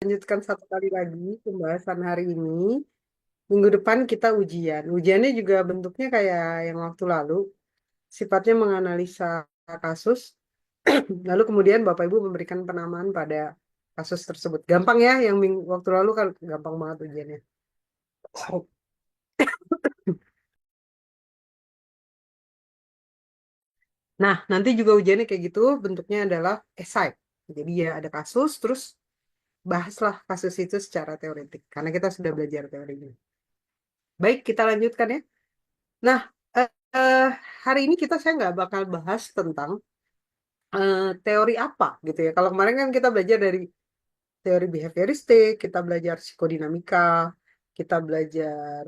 lanjutkan satu kali lagi pembahasan hari ini. Minggu depan kita ujian. Ujiannya juga bentuknya kayak yang waktu lalu, sifatnya menganalisa kasus, lalu kemudian Bapak Ibu memberikan penamaan pada kasus tersebut. Gampang ya, yang waktu lalu kan gampang banget ujiannya. Nah, nanti juga ujiannya kayak gitu, bentuknya adalah esai. Jadi ya ada kasus, terus bahaslah kasus itu secara teoretik, karena kita sudah belajar teorinya. Baik, kita lanjutkan ya. Nah, eh, eh, hari ini saya nggak bakal bahas tentang teori apa gitu ya. Kalau kemarin kan kita belajar dari teori behavioristik, kita belajar psikodinamika, kita belajar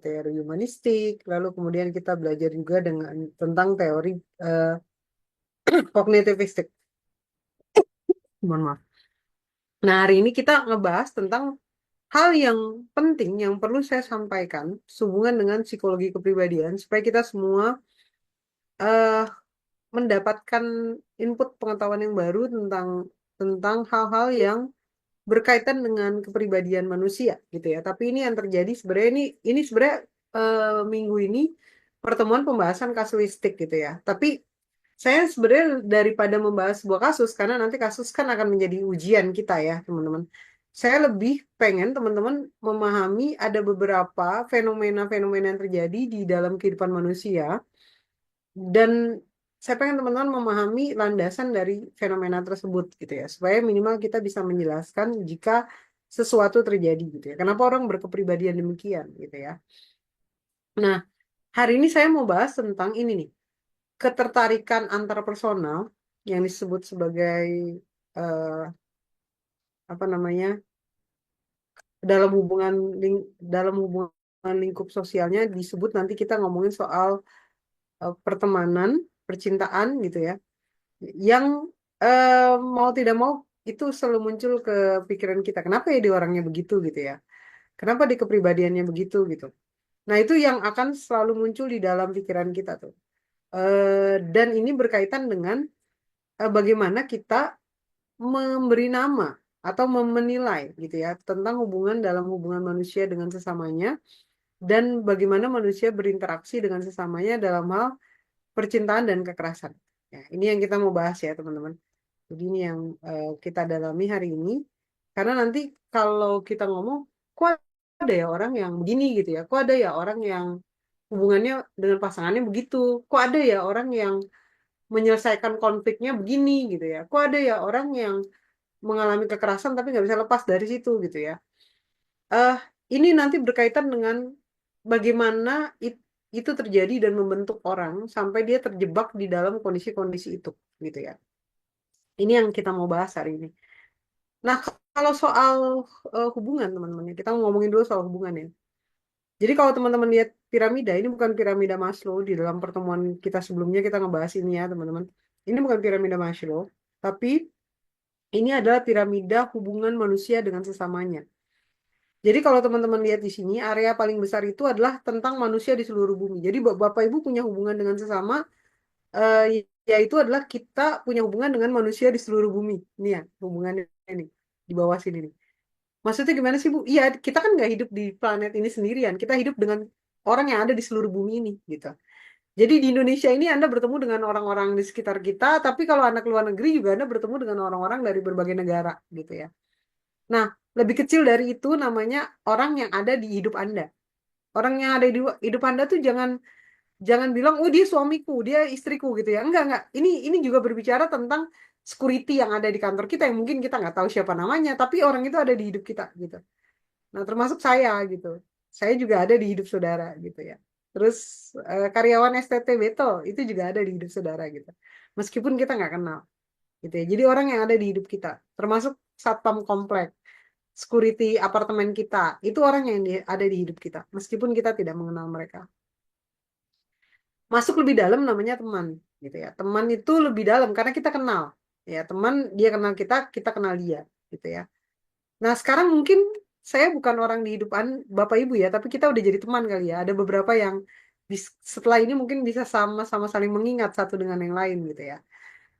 teori humanistik, lalu kemudian kita belajar juga dengan tentang teori eh, kognitivistik. Mohon maaf. Nah, hari ini kita ngebahas tentang hal yang penting yang perlu saya sampaikan sehubungan dengan psikologi kepribadian supaya kita semua eh, mendapatkan input pengetahuan yang baru tentang tentang hal-hal yang berkaitan dengan kepribadian manusia gitu ya. Tapi ini yang terjadi sebenarnya ini sebenarnya minggu ini pertemuan pembahasan kasuistik gitu ya. Tapi saya sebenarnya daripada membahas sebuah kasus karena nanti kasus kan akan menjadi ujian kita ya, teman-teman. Saya lebih pengen teman-teman memahami ada beberapa fenomena-fenomena yang terjadi di dalam kehidupan manusia dan saya pengen teman-teman memahami landasan dari fenomena tersebut gitu ya, supaya minimal kita bisa menjelaskan jika sesuatu terjadi gitu ya. Kenapa orang berkepribadian demikian gitu ya. Nah, hari ini saya mau bahas tentang ini nih, ketertarikan antar personal yang disebut sebagai eh, apa namanya? Dalam hubungan lingkup sosialnya disebut nanti kita ngomongin soal pertemanan, percintaan gitu ya yang mau tidak mau itu selalu muncul ke pikiran kita. Kenapa ya dia orangnya begitu gitu ya? Kenapa di kepribadiannya begitu gitu? Nah itu yang akan selalu muncul di dalam pikiran kita tuh. Dan ini berkaitan dengan bagaimana kita memberi nama atau menilai gitu ya tentang hubungan dalam hubungan manusia dengan sesamanya dan bagaimana manusia berinteraksi dengan sesamanya dalam hal percintaan dan kekerasan. Ya, ini yang kita mau bahas ya teman-teman. Jadi ini yang kita dalami hari ini. Karena nanti kalau kita ngomong, kok ada ya orang yang begini gitu ya? Kok ada ya orang yang hubungannya dengan pasangannya begitu? Kok ada ya orang yang menyelesaikan konfliknya begini gitu ya? Kok ada ya orang yang mengalami kekerasan tapi nggak bisa lepas dari situ gitu ya? eh ini nanti berkaitan dengan bagaimana itu terjadi dan membentuk orang sampai dia terjebak di dalam kondisi-kondisi itu gitu ya. Ini yang kita mau bahas hari ini. Nah, kalau soal hubungan teman-teman, ya, kita ngomongin dulu soal hubungan ya. Jadi kalau teman-teman lihat piramida, ini bukan piramida Maslow. Di dalam pertemuan kita sebelumnya kita ngebahas ini ya teman-teman. Ini bukan piramida Maslow, tapi ini adalah piramida hubungan manusia dengan sesamanya. Jadi kalau teman-teman lihat di sini, area paling besar itu adalah tentang manusia di seluruh bumi. Jadi Bapak Ibu punya hubungan dengan sesama, eh, yaitu adalah kita punya hubungan dengan manusia di seluruh bumi. Ini ya, hubungannya ini di bawah sini nih. Maksudnya gimana sih Bu? Iya, kita kan nggak hidup di planet ini sendirian. Kita hidup dengan orang yang ada di seluruh bumi ini, gitu. Jadi di Indonesia ini Anda bertemu dengan orang-orang di sekitar kita, tapi kalau anak luar negeri juga Anda bertemu dengan orang-orang dari berbagai negara, gitu ya. Nah, lebih kecil dari itu namanya orang yang ada di hidup Anda. Orang yang ada di hidup Anda tuh jangan jangan bilang, oh dia suamiku, dia istriku gitu ya. Enggak. Ini juga berbicara tentang security yang ada di kantor kita yang mungkin kita nggak tahu siapa namanya, tapi orang itu ada di hidup kita gitu. Nah, termasuk saya gitu. Saya juga ada di hidup saudara gitu ya. Terus karyawan STT Beto itu juga ada di hidup saudara gitu. Meskipun kita nggak kenal gitu ya. Jadi orang yang ada di hidup kita, termasuk satpam komplek, security apartemen kita, itu orang yang ada di hidup kita, meskipun kita tidak mengenal mereka. Masuk lebih dalam namanya teman, gitu ya. Teman itu lebih dalam karena kita kenal, ya. Teman dia kenal kita, kita kenal dia, gitu ya. Nah sekarang mungkin saya bukan orang di hidup Bapak Ibu ya, tapi kita udah jadi teman kali ya. Ada beberapa yang setelah ini mungkin bisa sama-sama saling mengingat satu dengan yang lain, gitu ya.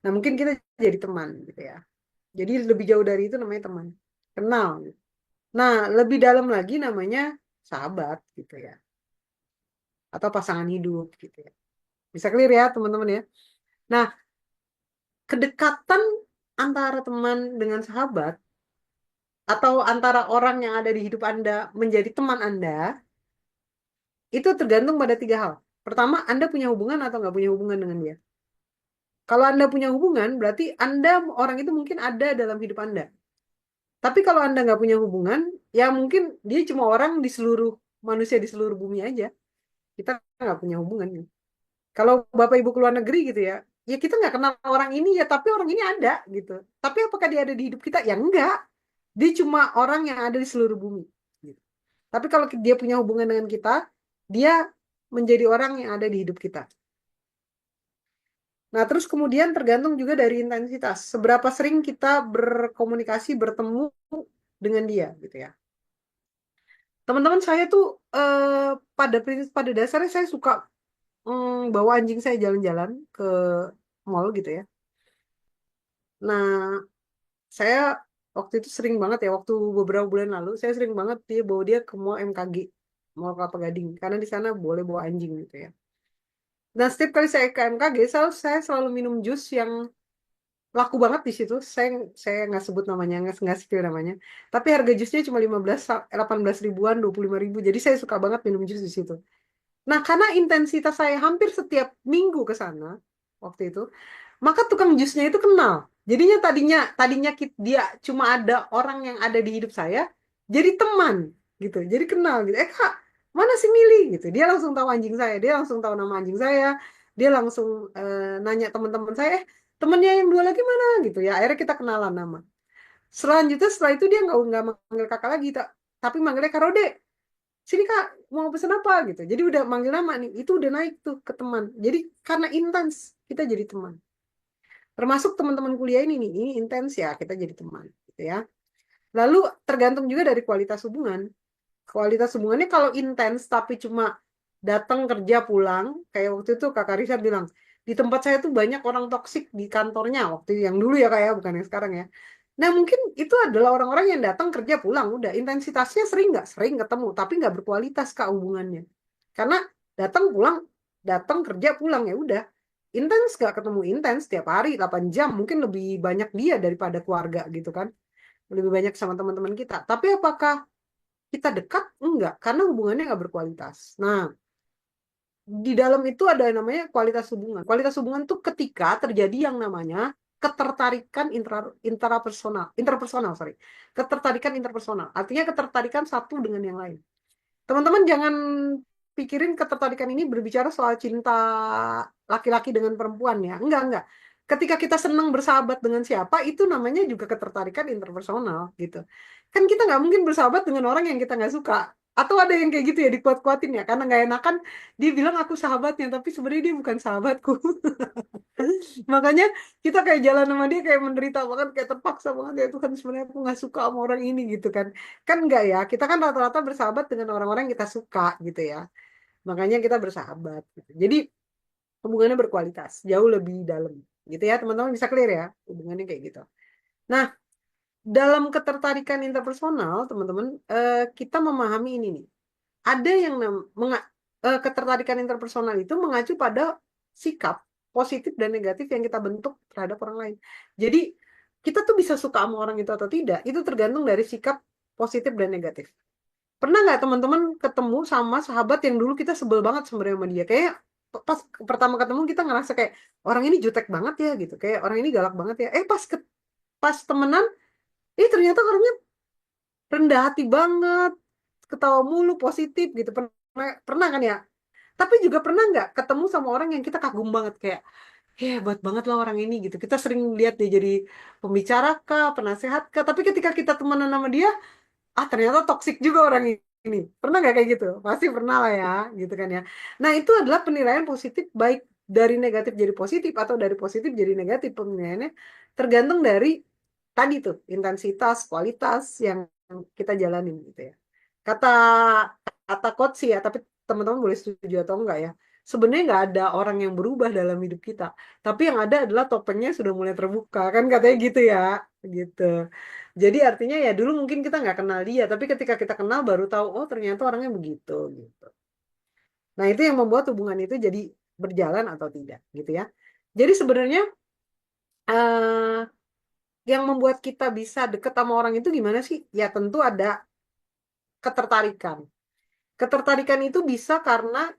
Nah mungkin kita jadi teman, gitu ya. Jadi lebih jauh dari itu namanya teman. kenal. Nah, lebih dalam lagi namanya sahabat gitu ya, atau pasangan hidup gitu ya. Bisa clear ya teman-teman ya. Nah, kedekatan antara teman dengan sahabat atau antara orang yang ada di hidup Anda menjadi teman Anda itu tergantung pada tiga hal. Pertama, Anda punya hubungan atau nggak punya hubungan dengan dia. Kalau Anda punya hubungan, berarti Anda orang itu mungkin ada dalam hidup Anda. Tapi kalau Anda nggak punya hubungan, ya mungkin dia cuma orang di seluruh manusia di seluruh bumi aja. Kita nggak punya hubungan. Kalau Bapak Ibu keluar negeri gitu ya, ya kita nggak kenal orang ini ya, tapi orang ini ada gitu. Tapi apakah dia ada di hidup kita? Ya enggak. Dia cuma orang yang ada di seluruh bumi. Gitu. Tapi kalau dia punya hubungan dengan kita, dia menjadi orang yang ada di hidup kita. Nah, terus kemudian tergantung juga dari intensitas. Seberapa sering kita berkomunikasi, bertemu dengan dia gitu ya. Teman-teman saya tuh pada dasarnya saya suka bawa anjing saya jalan-jalan ke mall gitu ya. Nah, saya waktu itu sering banget ya, waktu beberapa bulan lalu, saya sering banget bawa dia ke mall MKG, Mall Kelapa Gading, karena di sana boleh bawa anjing gitu ya. Nah, setiap kali saya ke MKG, saya selalu minum jus yang laku banget di situ. Saya nggak sebut namanya, nggak spill namanya. Tapi harga jusnya cuma 18 ribuan, 25 ribu. Jadi saya suka banget minum jus di situ. Nah, karena intensitas saya hampir setiap minggu ke sana waktu itu, maka tukang jusnya itu kenal. Jadinya tadinya tadinya dia cuma ada orang yang ada di hidup saya, jadi teman gitu. Jadi kenal gitu. Kak, mana si Mili gitu. Dia langsung tahu anjing saya, dia langsung tahu nama anjing saya, dia langsung nanya teman-teman saya, temennya yang dua lagi mana gitu ya. Akhirnya kita kenalan nama. Selanjutnya setelah itu dia nggak manggil kakak lagi, tapi manggilnya Kak Rode. Sini Kak, mau pesen apa gitu. Jadi udah manggil nama nih, itu udah naik tuh ke teman. Jadi karena intens kita jadi teman. Termasuk teman-teman kuliah ini nih, ini intens ya, kita jadi teman gitu ya. Lalu tergantung juga dari kualitas hubungan. Kualitas hubungannya kalau intens tapi cuma datang kerja pulang, kayak waktu itu Kak Karisa bilang, di tempat saya tuh banyak orang toksik di kantornya waktu yang dulu ya kayak bukan yang sekarang ya. Nah mungkin itu adalah orang-orang yang datang kerja pulang, udah intensitasnya sering nggak sering ketemu, tapi nggak berkualitas Kak hubungannya. Karena datang pulang, datang kerja pulang ya udah. Intens nggak ketemu intens tiap hari 8 jam, mungkin lebih banyak dia daripada keluarga gitu kan. Lebih banyak sama teman-teman kita. Tapi apakah kita dekat? Enggak, karena hubungannya nggak berkualitas. Nah, di dalam itu ada yang namanya kualitas hubungan. Kualitas hubungan itu ketika terjadi yang namanya ketertarikan interpersonal, sorry. Ketertarikan interpersonal. Artinya ketertarikan satu dengan yang lain. Teman-teman jangan pikirin ketertarikan ini berbicara soal cinta laki-laki dengan perempuan ya. Enggak. Ketika kita senang bersahabat dengan siapa, itu namanya juga ketertarikan interpersonal gitu. Kan kita nggak mungkin bersahabat dengan orang yang kita nggak suka. Atau ada yang kayak gitu ya, dikuat-kuatin ya. Karena nggak enakan, dia bilang aku sahabatnya, tapi sebenarnya dia bukan sahabatku. Makanya kita kayak jalan sama dia kayak menderita banget, kayak terpaksa banget ya Tuhan sebenarnya aku nggak suka sama orang ini gitu kan. Kan enggak ya, kita kan rata-rata bersahabat dengan orang-orang yang kita suka gitu ya. Makanya kita bersahabat gitu. Jadi hubungannya berkualitas, jauh lebih dalam gitu ya teman-teman bisa clear ya hubungannya kayak gitu. Nah, dalam ketertarikan interpersonal teman-teman kita memahami ini nih. Ada yang ketertarikan interpersonal itu mengacu pada sikap positif dan negatif yang kita bentuk terhadap orang lain. Jadi kita tuh bisa suka sama orang itu atau tidak, itu tergantung dari sikap positif dan negatif. Pernah nggak teman-teman ketemu sama sahabat yang dulu kita sebel banget sebenarnya sama dia? Kayak pas pertama ketemu kita ngerasa kayak orang ini jutek banget ya gitu, kayak orang ini galak banget ya. Pas temenan, ternyata orangnya rendah hati banget, ketawa mulu, positif gitu. Pernah kan ya? Tapi juga pernah nggak ketemu sama orang yang kita kagum banget kayak, hebat banget lah orang ini gitu. Kita sering lihat dia jadi pembicara kah, penasehat kah. Tapi ketika kita temenan sama dia, ternyata toksik juga orang ini. Pernah nggak kayak gitu? Pasti pernah lah ya, gitu kan ya. Nah itu adalah penilaian positif baik dari negatif jadi positif atau dari positif jadi negatif penilaiannya tergantung dari tadi tuh intensitas, kualitas yang kita jalanin gitu ya. Kata kata coach sih ya, tapi teman-teman boleh setuju atau enggak ya. sebenarnya nggak ada orang yang berubah dalam hidup kita. Tapi yang ada adalah topengnya sudah mulai terbuka, kan katanya gitu ya, gitu. Jadi artinya ya dulu mungkin kita nggak kenal dia, tapi ketika kita kenal baru tahu, oh ternyata orangnya begitu, gitu. Nah itu yang membuat hubungan itu jadi berjalan atau tidak, gitu ya. Jadi sebenarnya eh, yang membuat kita bisa deket sama orang itu gimana sih? Ya tentu ada ketertarikan. Ketertarikan itu bisa karena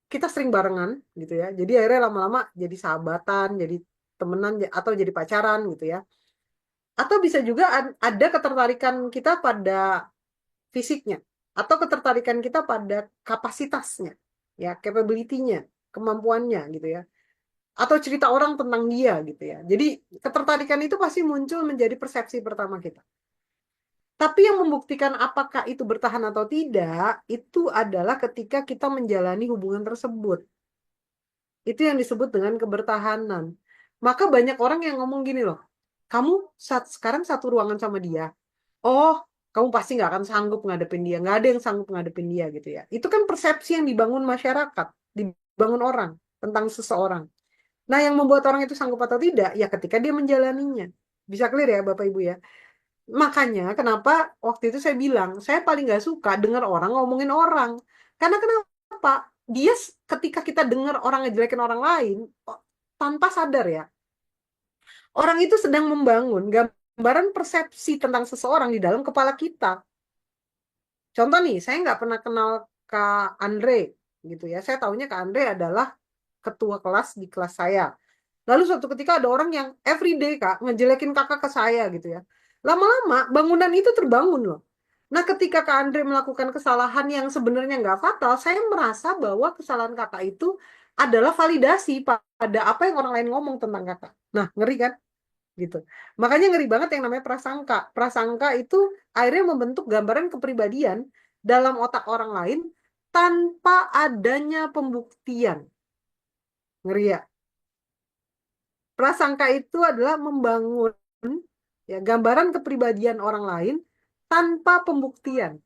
kita sering barengan gitu ya. Jadi akhirnya lama-lama jadi sahabatan, jadi temenan atau jadi pacaran gitu ya. Atau bisa juga ada ketertarikan kita pada fisiknya atau ketertarikan kita pada kapasitasnya, ya, capability-nya, kemampuannya gitu ya. Atau cerita orang tentang dia gitu ya. Jadi ketertarikan itu pasti muncul menjadi persepsi pertama kita. Tapi yang membuktikan apakah itu bertahan atau tidak, itu adalah ketika kita menjalani hubungan tersebut. Itu yang disebut dengan kebertahanan. Maka banyak orang yang ngomong gini loh, kamu sekarang satu ruangan sama dia. Oh, kamu pasti nggak akan sanggup ngadepin dia. Nggak ada yang sanggup ngadepin dia gitu ya. Itu kan persepsi yang dibangun masyarakat, dibangun orang tentang seseorang. Nah, yang membuat orang itu sanggup atau tidak, ya ketika dia menjalaninya. Bisa clear ya Bapak Ibu ya? Makanya kenapa waktu itu saya bilang, saya paling nggak suka dengar orang ngomongin orang. Karena kenapa? Dia ketika kita dengar orang ngejelekin orang lain, tanpa sadar ya, orang itu sedang membangun gambaran persepsi tentang seseorang di dalam kepala kita. Contoh nih, saya nggak pernah kenal Kak Andre, gitu ya. Saya tahunya Kak Andre adalah ketua kelas di kelas saya. Lalu suatu ketika ada orang yang everyday Kak ngejelekin kakak ke saya gitu ya. Lama-lama bangunan itu terbangun loh. Nah ketika Kak Andre melakukan kesalahan yang sebenarnya nggak fatal, saya merasa bahwa kesalahan kakak itu adalah validasi pada apa yang orang lain ngomong tentang kakak. Nah ngeri kan? Gitu. Makanya ngeri banget yang namanya prasangka. Prasangka itu akhirnya membentuk gambaran kepribadian dalam otak orang lain tanpa adanya pembuktian. Ngeri ya? Prasangka itu adalah membangun ya gambaran kepribadian orang lain tanpa pembuktian.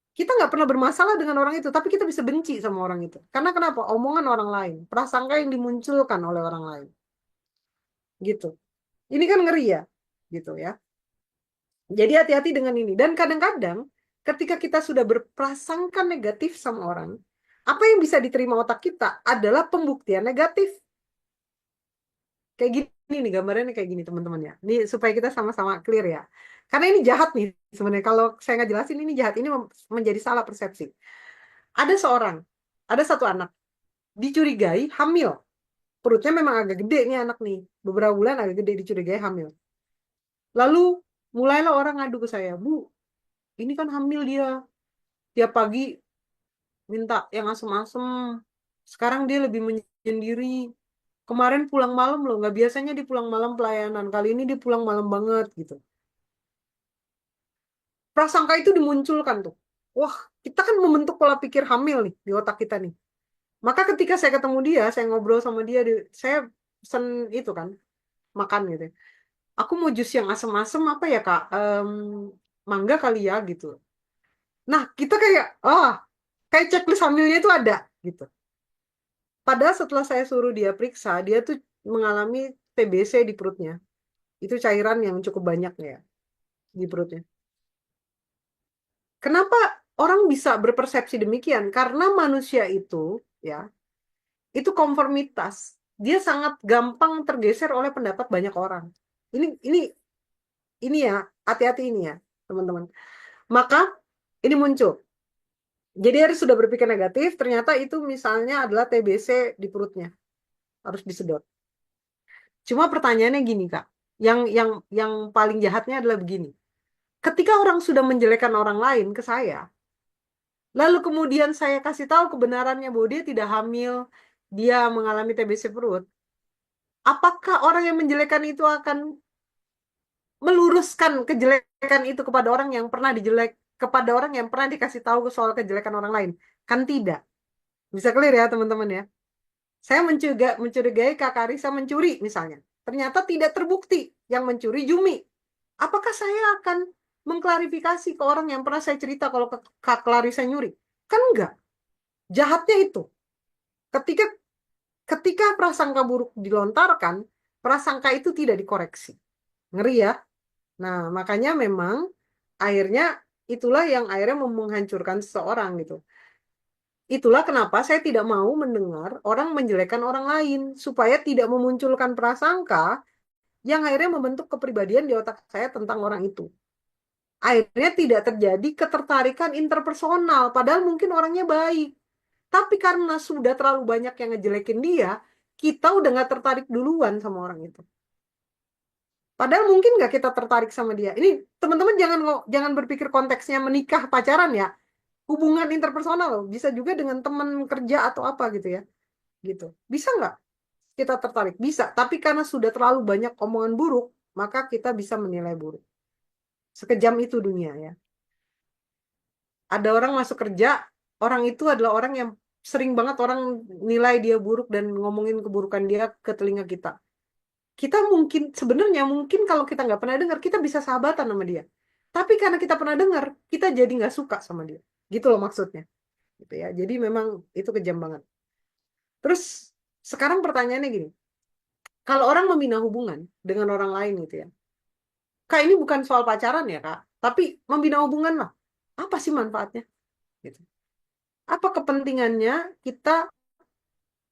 Kita nggak pernah bermasalah dengan orang itu, tapi kita bisa benci sama orang itu. Karena kenapa? Omongan orang lain, prasangka yang dimunculkan oleh orang lain. Gitu. Ini kan ngeri ya, gitu ya. Jadi hati-hati dengan ini. Dan kadang-kadang ketika kita sudah berprasangka negatif sama orang, apa yang bisa diterima otak kita adalah pembuktian negatif. Kayak gini nih gambarnya kayak gini teman-teman ya. Ini supaya kita sama-sama clear ya. Karena ini jahat nih sebenarnya. Kalau saya nggak jelasin ini jahat. Ini menjadi salah persepsi. Ada seorang, ada satu anak dicurigai hamil. Perutnya memang agak gede nih anak nih. Beberapa bulan agak gede dicurigai hamil. Lalu mulailah orang ngadu ke saya, Bu, ini kan hamil dia. Tiap pagi minta yang asem-asem. Sekarang dia lebih menyendiri. Kemarin pulang malam loh, nggak biasanya di pulang malam pelayanan. Kali ini dia pulang malam banget gitu. Prasangka itu dimunculkan tuh. Wah, kita kan membentuk pola pikir hamil nih di otak kita nih. Maka ketika saya ketemu dia, saya ngobrol sama dia, saya pesen itu kan, makan gitu. Aku mau jus yang asem-asem apa ya Kak? Mangga kali ya gitu. Nah, kita kayak, kayak checklist hamilnya itu ada gitu. Padahal setelah saya suruh dia periksa, dia tuh mengalami TBC di perutnya. Itu cairan yang cukup banyak ya di perutnya. Kenapa orang bisa berpersepsi demikian? Karena manusia itu ya, itu konformitas. Dia sangat gampang tergeser oleh pendapat banyak orang. Ini ya, hati-hati ini ya, teman-teman. Maka ini muncul. Jadi harus sudah berpikir negatif, ternyata itu misalnya adalah TBC di perutnya. Harus disedot. Cuma pertanyaannya gini, Kak. Yang paling jahatnya adalah begini. Ketika orang sudah menjelekkan orang lain ke saya, lalu kemudian saya kasih tahu kebenarannya bahwa dia tidak hamil, dia mengalami TBC perut. Apakah orang yang menjelekkan itu akan meluruskan kejelekan itu kepada orang yang pernah kepada orang yang pernah dikasih tahu soal kejelekan orang lain? Kan tidak. Bisa clear ya, teman-teman ya. Saya mencurigai Kak Karisa mencuri misalnya. Ternyata tidak terbukti yang mencuri Jumi. Apakah saya akan mengklarifikasi ke orang yang pernah saya cerita kalau Kak Clarissa nyuri? Kan enggak. Jahatnya itu. Ketika ketika prasangka buruk dilontarkan, prasangka itu tidak dikoreksi. Ngeri ya. Nah, makanya memang akhirnya itulah yang akhirnya menghancurkan seseorang gitu. Itulah kenapa saya tidak mau mendengar orang menjelekkan orang lain supaya tidak memunculkan prasangka yang akhirnya membentuk kepribadian di otak saya tentang orang itu. Akhirnya tidak terjadi ketertarikan interpersonal, padahal mungkin orangnya baik. Tapi karena sudah terlalu banyak yang ngejelekin dia, kita udah nggak tertarik duluan sama orang itu. Padahal mungkin nggak kita tertarik sama dia. Ini teman-teman jangan berpikir konteksnya menikah pacaran ya. Hubungan interpersonal loh. Bisa juga dengan teman kerja atau apa gitu ya. Gitu. Bisa nggak kita tertarik? Bisa. Tapi karena sudah terlalu banyak omongan buruk, maka kita bisa menilai buruk. Sekejam itu dunia ya. Ada orang masuk kerja, orang itu adalah orang yang sering banget orang nilai dia buruk dan ngomongin keburukan dia ke telinga kita. Kita mungkin sebenarnya mungkin kalau kita nggak pernah dengar kita bisa sahabatan sama dia. Tapi karena kita pernah dengar, kita jadi nggak suka sama dia. Gitu loh maksudnya. Gitu ya. Jadi memang itu kejam banget. Terus sekarang pertanyaannya gini, kalau orang membina hubungan dengan orang lain gitu ya. Kak, ini bukan soal pacaran ya, Kak. Tapi membina hubungan lah. Apa sih manfaatnya? Gitu. Apa kepentingannya kita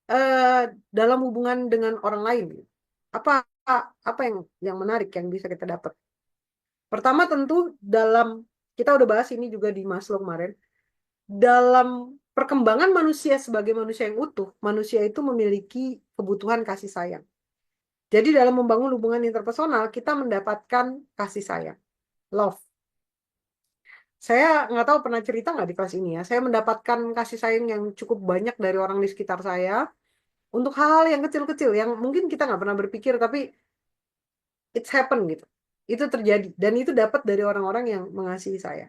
eh, dalam hubungan dengan orang lain? Apa apa yang menarik yang bisa kita dapat? Pertama tentu dalam kita udah bahas ini juga di Maslow kemarin. Dalam perkembangan manusia sebagai manusia yang utuh, manusia itu memiliki kebutuhan kasih sayang. Jadi dalam membangun hubungan interpersonal, kita mendapatkan kasih sayang, love. Saya nggak tahu pernah cerita nggak di kelas ini ya. Saya mendapatkan kasih sayang yang cukup banyak dari orang di sekitar saya untuk hal-hal yang kecil-kecil yang mungkin kita nggak pernah berpikir, tapi it's happen gitu. Itu terjadi dan itu dapat dari orang-orang yang mengasihi saya.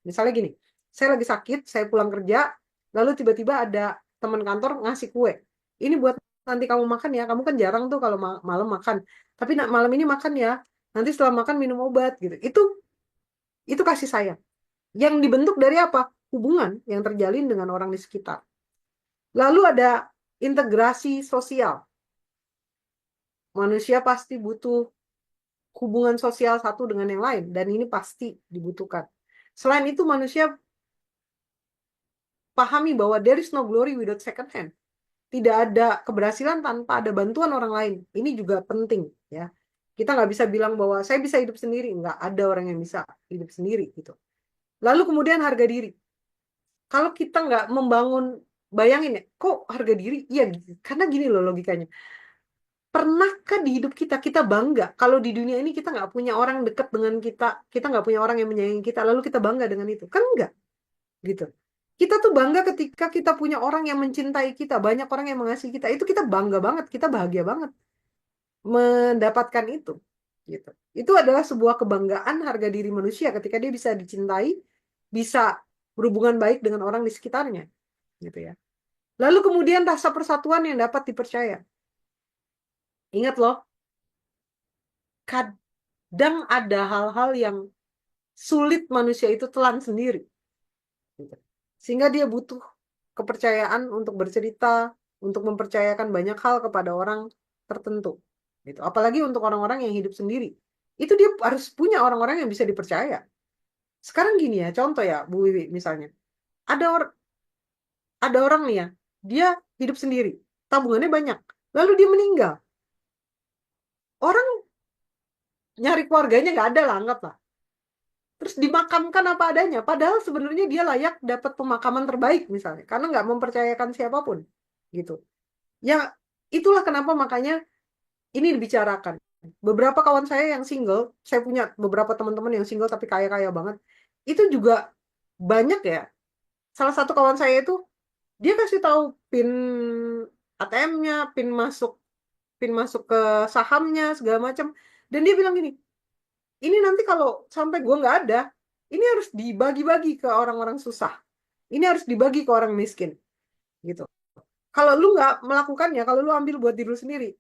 Misalnya gini, saya lagi sakit, saya pulang kerja, lalu tiba-tiba ada teman kantor ngasih kue. Ini buat nanti kamu makan ya. Kamu kan jarang tuh kalau malam makan. Tapi malam ini makan ya. Nanti setelah makan minum obat gitu. Itu kasih sayang. Yang dibentuk dari apa? Hubungan yang terjalin dengan orang di sekitar. Lalu ada integrasi sosial. Manusia pasti butuh hubungan sosial satu dengan yang lain dan ini pasti dibutuhkan. Selain itu manusia pahami bahwa there is no glory without second hand. Tidak ada keberhasilan tanpa ada bantuan orang lain. Ini juga penting ya. Kita nggak bisa bilang bahwa saya bisa hidup sendiri. Nggak ada orang yang bisa hidup sendiri gitu. Lalu kemudian harga diri. Kalau kita nggak membangun, bayangin ya, kok harga diri? Iya, karena gini loh logikanya. Pernahkah di hidup kita kita bangga kalau di dunia ini kita nggak punya orang dekat dengan kita, kita nggak punya orang yang menyayangi kita, lalu kita bangga dengan itu? Kan enggak, gitu. Kita tuh bangga ketika kita punya orang yang mencintai kita, banyak orang yang mengasihi kita. Itu kita bangga banget, kita bahagia banget mendapatkan itu, gitu. Itu adalah sebuah kebanggaan harga diri manusia ketika dia bisa dicintai, bisa berhubungan baik dengan orang di sekitarnya, gitu ya. Lalu kemudian rasa persatuan yang dapat dipercaya. Ingat loh, kadang ada hal-hal yang sulit manusia itu telan sendiri, gitu. Sehingga dia butuh kepercayaan untuk bercerita, untuk mempercayakan banyak hal kepada orang tertentu, gitu. Apalagi untuk orang-orang yang hidup sendiri. Itu dia harus punya orang-orang yang bisa dipercaya. Sekarang gini ya, contoh ya, Bu Wiwi misalnya. Ada or ada orang nih ya, dia hidup sendiri, tabungannya banyak. Lalu dia meninggal. Orang nyari keluarganya nggak ada lah, anggaplah. Terus dimakamkan apa adanya. Padahal sebenarnya dia layak dapat pemakaman terbaik misalnya. Karena nggak mempercayakan siapapun. Gitu. Ya, itulah kenapa makanya ini dibicarakan. Beberapa kawan saya yang single, saya punya beberapa teman-teman yang single tapi kaya-kaya banget. Itu juga banyak ya. Salah satu kawan saya itu, dia kasih tahu PIN ATM-nya, PIN masuk ke sahamnya, segala macam. Dan dia bilang gini, ini nanti kalau sampai gue nggak ada, ini harus dibagi-bagi ke orang-orang susah. Ini harus dibagi ke orang miskin, gitu. Kalau lu nggak melakukannya, kalau lu ambil buat diri lu sendiri,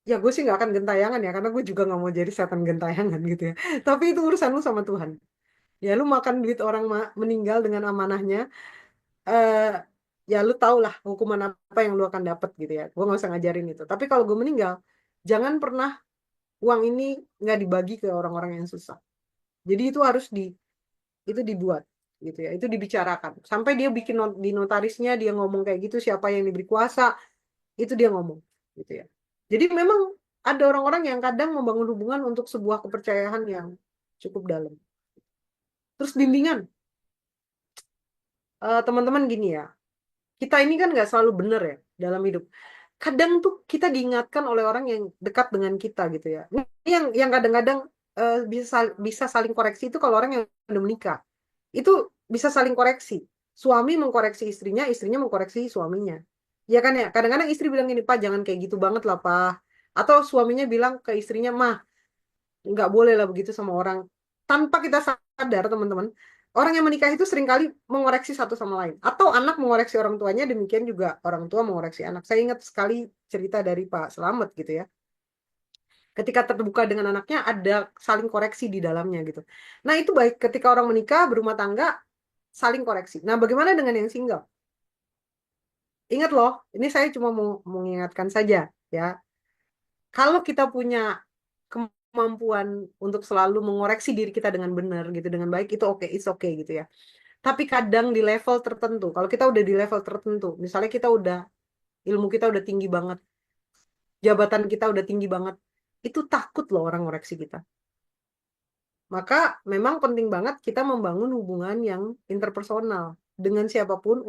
ya gue sih nggak akan gentayangan ya, karena gue juga nggak mau jadi setan gentayangan gitu ya. Tapi itu urusan lu sama Tuhan. Ya lu makan duit orang meninggal dengan amanahnya, eh, ya lu tau lah hukuman apa yang lu akan dapat gitu ya. Gue nggak usah ngajarin itu. Tapi kalau gue meninggal, jangan pernah uang ini nggak dibagi ke orang-orang yang susah. Jadi itu dibuat gitu ya. Itu dibicarakan. Sampai dia bikin di notarisnya dia ngomong kayak gitu, siapa yang diberi kuasa, itu dia ngomong gitu ya. Jadi memang ada orang-orang yang kadang membangun hubungan untuk sebuah kepercayaan yang cukup dalam. Terus bimbingan. Teman-teman gini ya, kita ini kan nggak selalu benar ya dalam hidup. Kadang tuh kita diingatkan oleh orang yang dekat dengan kita gitu ya. Ini yang kadang-kadang bisa saling koreksi itu kalau orang yang udah menikah. Itu bisa saling koreksi. Suami mengkoreksi istrinya, istrinya mengkoreksi suaminya. Ya kan ya, kadang-kadang istri bilang gini, Pak, jangan kayak gitu banget lah, Pak. Atau suaminya bilang ke istrinya, Mah, nggak boleh lah begitu sama orang. Tanpa kita sadar, teman-teman, orang yang menikah itu seringkali mengoreksi satu sama lain. Atau anak mengoreksi orang tuanya, demikian juga orang tua mengoreksi anak. Saya ingat sekali cerita dari Pak Selamet gitu ya. Ketika terbuka dengan anaknya, ada saling koreksi di dalamnya gitu. Nah, itu baik ketika orang menikah, berumah tangga, saling koreksi. Nah, bagaimana dengan yang single? Ingat loh, ini saya cuma mau mengingatkan saja ya. Kalau kita punya kemampuan untuk selalu mengoreksi diri kita dengan benar gitu, dengan baik, itu oke, it's okay gitu ya. Tapi kadang di level tertentu, kalau kita udah di level tertentu, misalnya kita udah ilmu kita udah tinggi banget, jabatan kita udah tinggi banget, itu takut loh orang ngoreksi kita. Maka memang penting banget kita membangun hubungan yang interpersonal dengan siapapun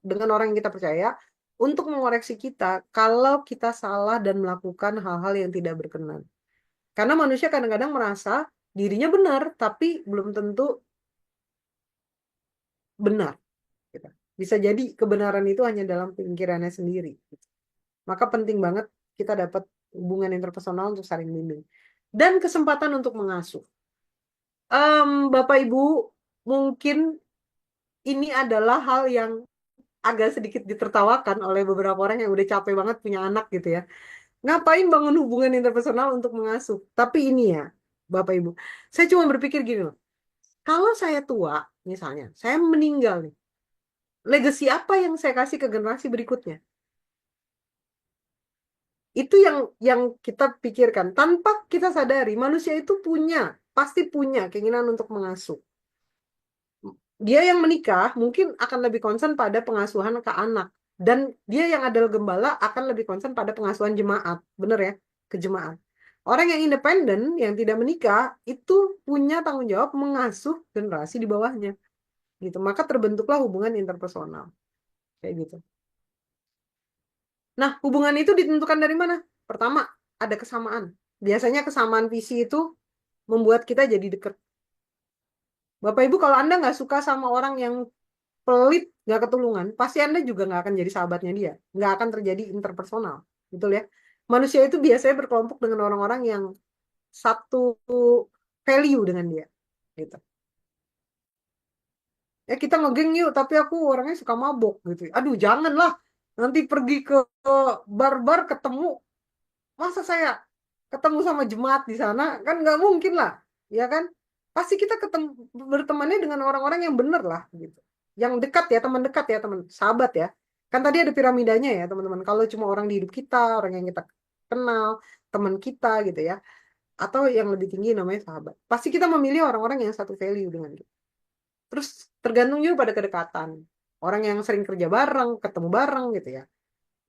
dengan orang yang kita percaya untuk mengoreksi kita kalau kita salah dan melakukan hal-hal yang tidak berkenan. Karena manusia kadang-kadang merasa dirinya benar, tapi belum tentu benar. Gitu. Bisa jadi kebenaran itu hanya dalam pikirannya sendiri. Gitu. Maka penting banget kita dapat hubungan interpersonal untuk saling bimbing. Dan kesempatan untuk mengasuh. Bapak Ibu, mungkin ini adalah hal yang agak sedikit ditertawakan oleh beberapa orang yang udah capek banget punya anak gitu ya. Ngapain bangun hubungan interpersonal untuk mengasuh? Tapi ini ya, Bapak Ibu, saya cuma berpikir gini loh. Kalau saya tua, misalnya, saya meninggal nih, legacy apa yang saya kasih ke generasi berikutnya? Itu yang kita pikirkan. Tanpa kita sadari, manusia itu pasti punya keinginan untuk mengasuh. Dia yang menikah mungkin akan lebih concern pada pengasuhan ke anak. Dan dia yang adalah gembala akan lebih concern pada pengasuhan jemaat. Bener ya? Ke jemaat. Orang yang independen, yang tidak menikah, itu punya tanggung jawab mengasuh generasi di bawahnya. Gitu. Maka terbentuklah hubungan interpersonal. Kayak gitu. Nah, hubungan itu ditentukan dari mana? Pertama, ada kesamaan. Biasanya kesamaan visi itu membuat kita jadi dekat. Bapak Ibu, kalau Anda nggak suka sama orang yang pelit, nggak ketulungan, pasti Anda juga nggak akan jadi sahabatnya dia. Nggak akan terjadi interpersonal. Betul ya? Manusia itu biasanya berkelompok dengan orang-orang yang satu value dengan dia. Gitu. Ya kita ngegeng yuk, tapi aku orangnya suka mabok gitu. Aduh, janganlah. Nanti pergi ke bar-bar ketemu, masa saya ketemu sama jemaat di sana? Kan nggak mungkin lah. Ya kan? Pasti kita bertemannya dengan orang-orang yang benar lah gitu. Yang dekat ya, teman dekat ya, teman sahabat ya. Kan tadi ada piramidanya ya, teman-teman. Kalau cuma orang di hidup kita, orang yang kita kenal, teman kita gitu ya, atau yang lebih tinggi namanya sahabat. Pasti kita memilih orang-orang yang satu value dengan kita. Terus tergantung juga pada kedekatan. Orang yang sering kerja bareng, ketemu bareng gitu ya.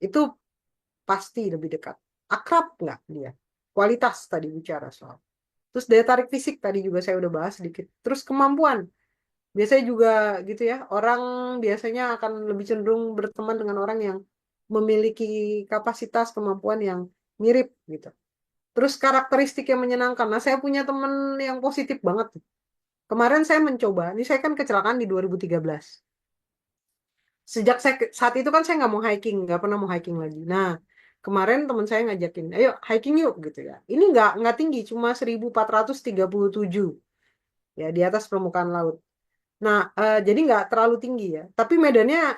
Itu pasti lebih dekat. Akrab nggak dia? Kualitas tadi bicara soal. Terus daya tarik fisik tadi juga saya udah bahas sedikit. Terus kemampuan. Biasanya juga gitu ya. Orang biasanya akan lebih cenderung berteman dengan orang yang memiliki kapasitas kemampuan yang mirip gitu. Terus karakteristik yang menyenangkan. Nah, saya punya teman yang positif banget. Kemarin saya mencoba, ini saya kan kecelakaan di 2013. Saat itu kan saya nggak mau hiking, nggak pernah mau hiking lagi. Nah, kemarin teman saya ngajakin, ayo hiking yuk gitu ya. Ini nggak tinggi, cuma 1437 ya di atas permukaan laut. Nah, jadi nggak terlalu tinggi ya, tapi medannya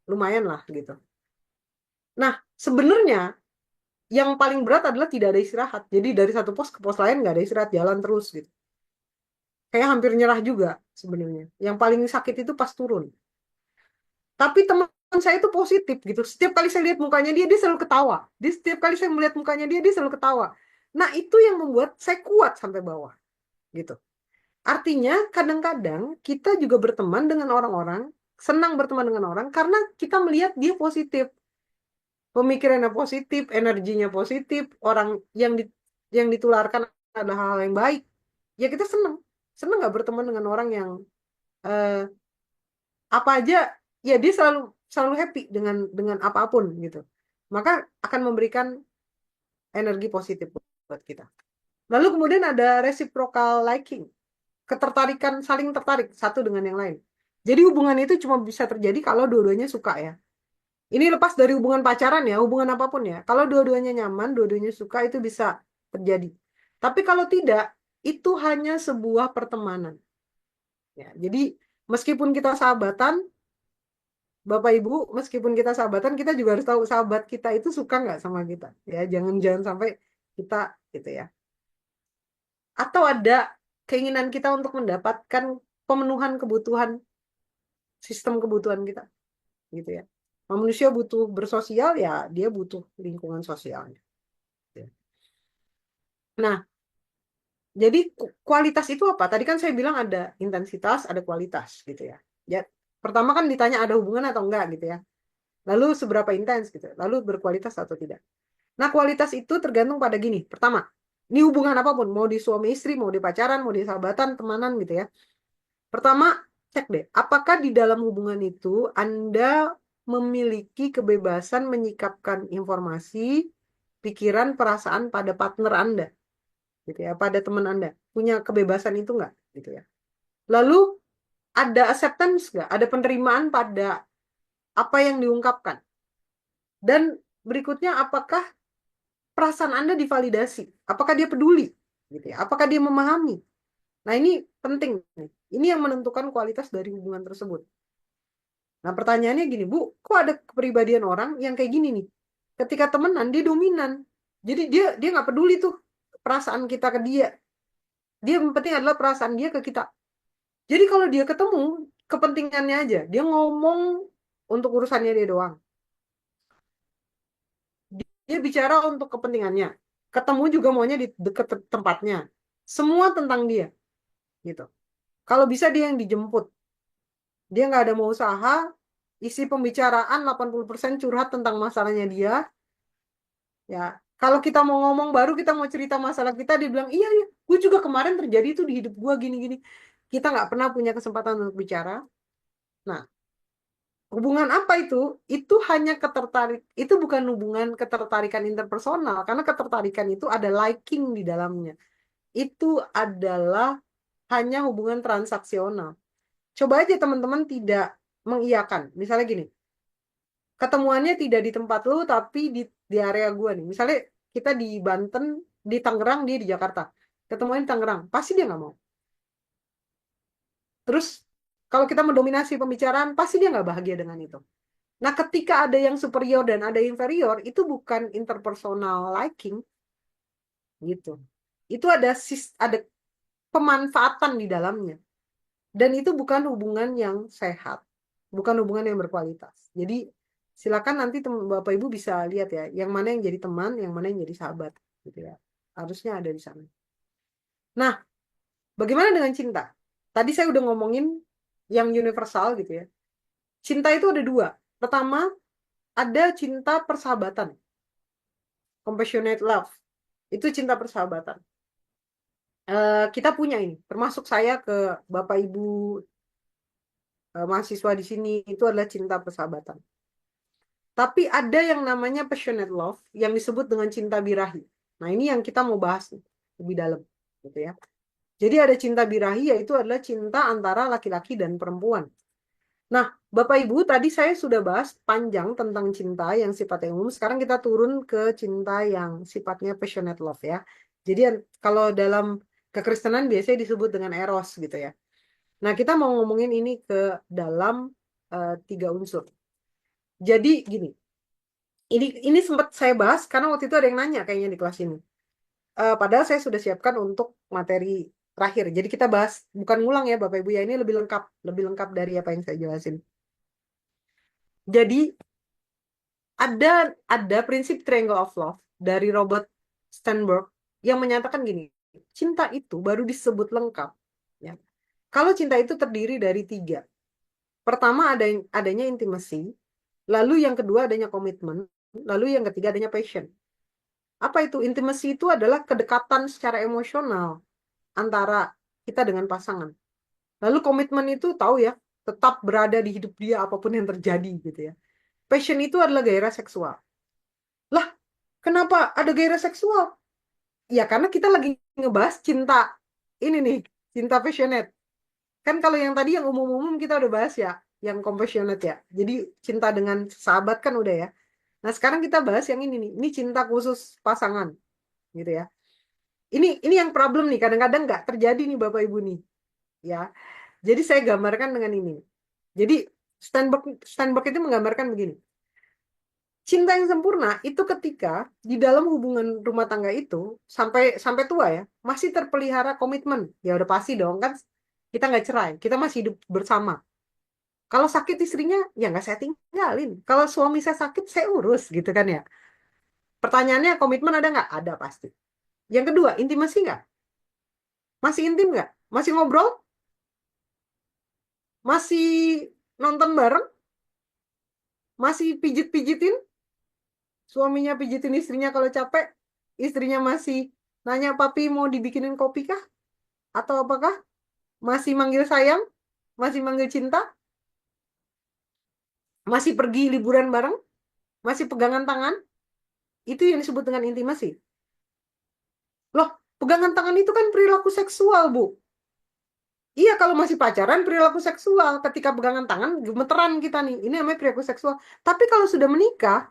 lumayan lah gitu. Nah, sebenarnya yang paling berat adalah tidak ada istirahat. Jadi dari satu pos ke pos lain nggak ada istirahat, jalan terus gitu. Kayak hampir nyerah juga sebenarnya. Yang paling sakit itu pas turun. Tapi teman saya itu positif gitu. Setiap kali saya lihat mukanya dia selalu ketawa. Setiap kali saya melihat mukanya dia selalu ketawa. Nah, itu yang membuat saya kuat sampai bawah gitu. Artinya, kadang-kadang kita juga berteman dengan orang-orang, senang berteman dengan orang karena kita melihat dia positif, pemikirannya positif, energinya positif, orang yang yang ditularkan adalah hal yang baik. Ya kita senang. Senang nggak berteman dengan orang yang eh, apa aja, ya dia selalu selalu happy dengan apapun gitu. Maka akan memberikan energi positif buat kita. Lalu kemudian ada reciprocal liking, ketertarikan, saling tertarik satu dengan yang lain. Jadi hubungan itu cuma bisa terjadi kalau dua-duanya suka ya. Ini lepas dari hubungan pacaran ya, hubungan apapun ya. Kalau dua-duanya nyaman, dua-duanya suka, itu bisa terjadi. Tapi kalau tidak, itu hanya sebuah pertemanan. Ya, jadi meskipun kita sahabatan, Bapak Ibu, meskipun kita sahabatan, kita juga harus tahu sahabat kita itu suka nggak sama kita. Ya, jangan sampai kita gitu ya. Atau ada keinginan kita untuk mendapatkan pemenuhan kebutuhan, sistem kebutuhan kita, gitu ya. Manusia butuh bersosial, ya dia butuh lingkungan sosialnya. Ya. Nah, jadi kualitas itu apa? Tadi kan saya bilang ada intensitas, ada kualitas, gitu ya. Ya, pertama kan ditanya ada hubungan atau enggak, gitu ya. Lalu seberapa intens, gitu. Lalu berkualitas atau tidak. Nah, kualitas itu tergantung pada gini. Pertama, ini hubungan apapun, mau di suami istri, mau di pacaran, mau di sahabatan, temanan, gitu ya. Pertama, cek deh, apakah di dalam hubungan itu Anda memiliki kebebasan menyikapkan informasi, pikiran, perasaan pada partner Anda, gitu ya, pada teman Anda. Punya kebebasan itu nggak, gitu ya. Lalu ada acceptance nggak? Ada penerimaan pada apa yang diungkapkan. Dan berikutnya, apakah perasaan Anda divalidasi? Apakah dia peduli, gitu ya? Apakah dia memahami? Nah, ini penting nih. Ini yang menentukan kualitas dari hubungan tersebut. Nah, pertanyaannya gini, Bu, kok ada kepribadian orang yang kayak gini nih? Ketika temenan, dia dominan. Jadi dia nggak peduli tuh perasaan kita ke dia. Dia yang penting adalah perasaan dia ke kita. Jadi kalau dia ketemu, kepentingannya aja. Dia ngomong untuk urusannya dia doang. Dia bicara untuk kepentingannya. Ketemu juga maunya di dekat tempatnya. Semua tentang dia, gitu. Kalau bisa dia yang dijemput. Dia nggak ada mau usaha, isi pembicaraan 80% curhat tentang masalahnya dia. Ya, kalau kita mau ngomong baru, kita mau cerita masalah kita, dia bilang, iya, iya, gue juga kemarin terjadi itu di hidup gue gini-gini. Kita nggak pernah punya kesempatan untuk bicara. Nah, hubungan apa itu? Itu hanya itu bukan hubungan ketertarikan interpersonal, karena ketertarikan itu ada liking di dalamnya. Itu adalah hanya hubungan transaksional. Coba aja teman-teman tidak mengiyakan. Misalnya gini, ketemuannya tidak di tempat lu, tapi di area gua nih. Misalnya kita di Banten, di Tangerang, dia di Jakarta. Ketemuan di Tangerang, pasti dia nggak mau. Terus kalau kita mendominasi pembicaraan, pasti dia nggak bahagia dengan itu. Nah, ketika ada yang superior dan ada inferior, itu bukan interpersonal liking, gitu. Itu ada pemanfaatan di dalamnya. Dan itu bukan hubungan yang sehat, bukan hubungan yang berkualitas. Jadi silakan nanti Bapak Ibu bisa lihat ya, yang mana yang jadi teman, yang mana yang jadi sahabat, gitu ya. Harusnya ada di sana. Nah, bagaimana dengan cinta? Tadi saya udah ngomongin yang universal gitu ya. Cinta itu ada dua. Pertama, ada cinta persahabatan, compassionate love. Itu cinta persahabatan. Kita punya ini, termasuk saya ke Bapak Ibu mahasiswa di sini, itu adalah cinta persahabatan. Tapi ada yang namanya passionate love yang disebut dengan cinta birahi. Nah, ini yang kita mau bahas nih, lebih dalam, gitu ya. Jadi ada cinta birahi, yaitu adalah cinta antara laki-laki dan perempuan. Nah, Bapak Ibu, tadi saya sudah bahas panjang tentang cinta yang sifatnya umum. Sekarang kita turun ke cinta yang sifatnya passionate love ya. Jadi kalau dalam kekristenan biasanya disebut dengan eros gitu ya. Nah, kita mau ngomongin ini ke dalam tiga unsur. Jadi gini, ini sempat saya bahas karena waktu itu ada yang nanya kayaknya di kelas ini. Padahal saya sudah siapkan untuk materi terakhir. Jadi kita bahas bukan ngulang ya Bapak Ibu ya, ini lebih lengkap dari apa yang saya jelasin. Jadi ada prinsip triangle of love dari Robert Sternberg yang menyatakan gini, cinta itu baru disebut lengkap. Ya. Kalau cinta itu terdiri dari tiga. Pertama adanya intimacy, lalu yang kedua adanya komitmen, lalu yang ketiga adanya passion. Apa itu? Intimacy itu adalah kedekatan secara emosional antara kita dengan pasangan. Lalu komitmen itu tahu ya, tetap berada di hidup dia apapun yang terjadi gitu ya. Passion itu adalah gairah seksual. Lah, kenapa ada gairah seksual? Ya karena kita lagi ngebahas cinta ini nih, cinta passionate. Kan kalau yang tadi yang umum-umum kita udah bahas ya, yang compassionate ya. Jadi cinta dengan sahabat kan udah ya. Nah, sekarang kita bahas yang ini nih. Ini cinta khusus pasangan gitu ya. Ini yang problem nih, kadang-kadang nggak terjadi nih Bapak Ibu nih. Ya. Jadi saya gambarkan dengan ini. Jadi Steinberg Steinberg itu menggambarkan begini. Cinta yang sempurna itu ketika di dalam hubungan rumah tangga itu sampai sampai tua ya masih terpelihara komitmen. Ya udah pasti dong kan kita nggak cerai, kita masih hidup bersama. Kalau sakit istrinya ya nggak saya tinggalin. Kalau suami saya sakit saya urus gitu kan ya. Pertanyaannya komitmen ada nggak? Ada pasti. Yang kedua intimasi nggak? Masih intim nggak? Masih ngobrol? Masih nonton bareng? Masih pijit-pijitin? Suaminya pijitin istrinya kalau capek, istrinya masih nanya, papi mau dibikinin kopi kah? Atau apakah? Masih manggil sayang? Masih manggil cinta? Masih pergi liburan bareng? Masih pegangan tangan? Itu yang disebut dengan intimasi. Loh, pegangan tangan itu kan perilaku seksual, Bu. Iya, kalau masih pacaran perilaku seksual. Ketika pegangan tangan, gemeteran kita nih. Ini namanya perilaku seksual. Tapi kalau sudah menikah,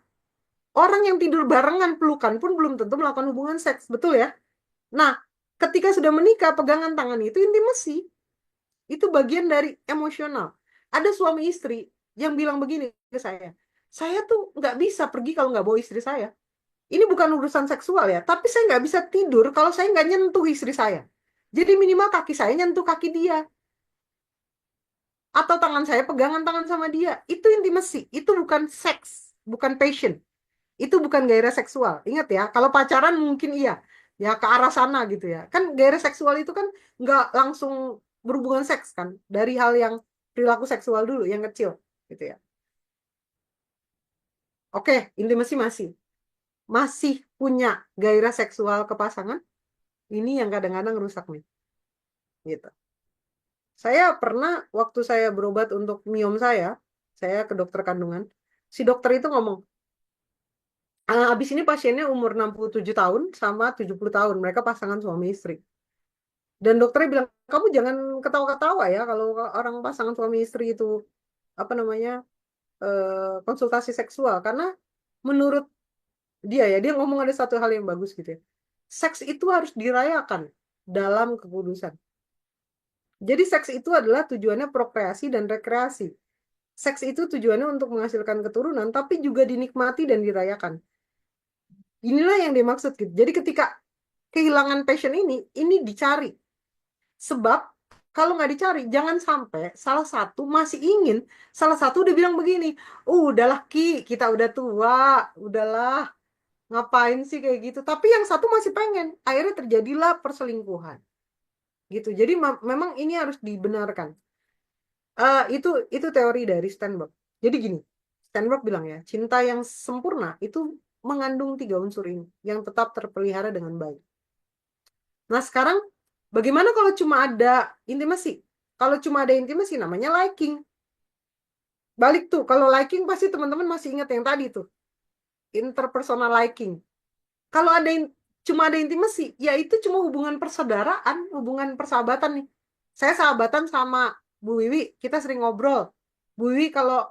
orang yang tidur barengan pelukan pun belum tentu melakukan hubungan seks. Betul ya? Nah, ketika sudah menikah, pegangan tangan itu intimasi. Itu bagian dari emosional. Ada suami istri yang bilang begini ke saya tuh nggak bisa pergi kalau nggak bawa istri saya. Ini bukan urusan seksual ya, tapi saya nggak bisa tidur kalau saya nggak nyentuh istri saya. Jadi minimal kaki saya nyentuh kaki dia, atau tangan saya pegangan tangan sama dia. Itu intimasi, itu bukan seks, bukan passion. Itu bukan gairah seksual. Ingat ya, kalau pacaran mungkin iya, ya ke arah sana gitu ya. Kan gairah seksual itu kan nggak langsung berhubungan seks kan, dari hal yang perilaku seksual dulu, yang kecil gitu ya. Oke, intimasi masih punya gairah seksual ke pasangan. Ini yang kadang-kadang rusak nih, gitu. Saya pernah waktu saya berobat untuk miom saya ke dokter kandungan. Si dokter itu ngomong, abis ini pasiennya umur 67 tahun sama 70 tahun. Mereka pasangan suami istri. Dan dokternya bilang, kamu jangan ketawa-ketawa ya kalau orang pasangan suami istri itu apa namanya konsultasi seksual. Karena menurut dia ya, dia ngomong ada satu hal yang bagus gitu ya. Seks itu harus dirayakan dalam kekudusan. Jadi seks itu adalah tujuannya prokreasi dan rekreasi. Seks itu tujuannya untuk menghasilkan keturunan, tapi juga dinikmati dan dirayakan. Inilah yang dimaksud gitu. Jadi ketika kehilangan passion ini dicari. Sebab kalau nggak dicari, jangan sampai salah satu masih ingin, salah satu udah bilang begini, udahlah Ki, kita udah tua, udahlah, ngapain sih kayak gitu. Tapi yang satu masih pengen, akhirnya terjadilah perselingkuhan. Gitu. Jadi memang ini harus dibenarkan. Itu teori dari Steinberg. Jadi gini, Steinberg bilang ya, cinta yang sempurna itu mengandung tiga unsur ini yang tetap terpelihara dengan baik. Nah sekarang bagaimana kalau cuma ada intimasi? Kalau cuma ada intimasi namanya liking. Balik tuh, kalau liking pasti teman-teman masih ingat yang tadi tuh, interpersonal liking. Kalau cuma ada intimasi, ya itu cuma hubungan persaudaraan, hubungan persahabatan nih. Saya sahabatan sama Bu Wiwi, kita sering ngobrol. Bu Wiwi kalau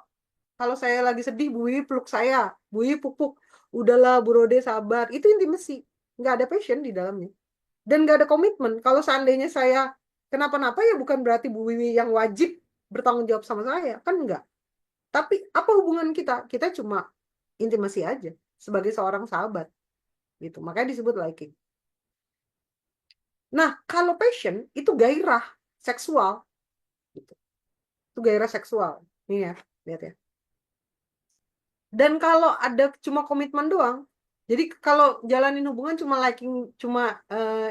kalau saya lagi sedih, Bu Wiwi peluk saya, Bu Wiwi pupuk. Udahlah, Bu Rode sabar. Itu intimasi. Nggak ada passion di dalamnya. Dan nggak ada komitmen. Kalau seandainya saya kenapa-napa ya bukan berarti Bu Wiwi yang wajib bertanggung jawab sama saya. Kan enggak. Tapi apa hubungan kita? Kita cuma intimasi aja sebagai seorang sahabat. Gitu. Makanya disebut liking. Nah, kalau passion itu gairah seksual. Gitu. Itu gairah seksual. Ini ya, lihat ya. Dan kalau ada cuma komitmen doang, jadi kalau jalanin hubungan cuma liking, cuma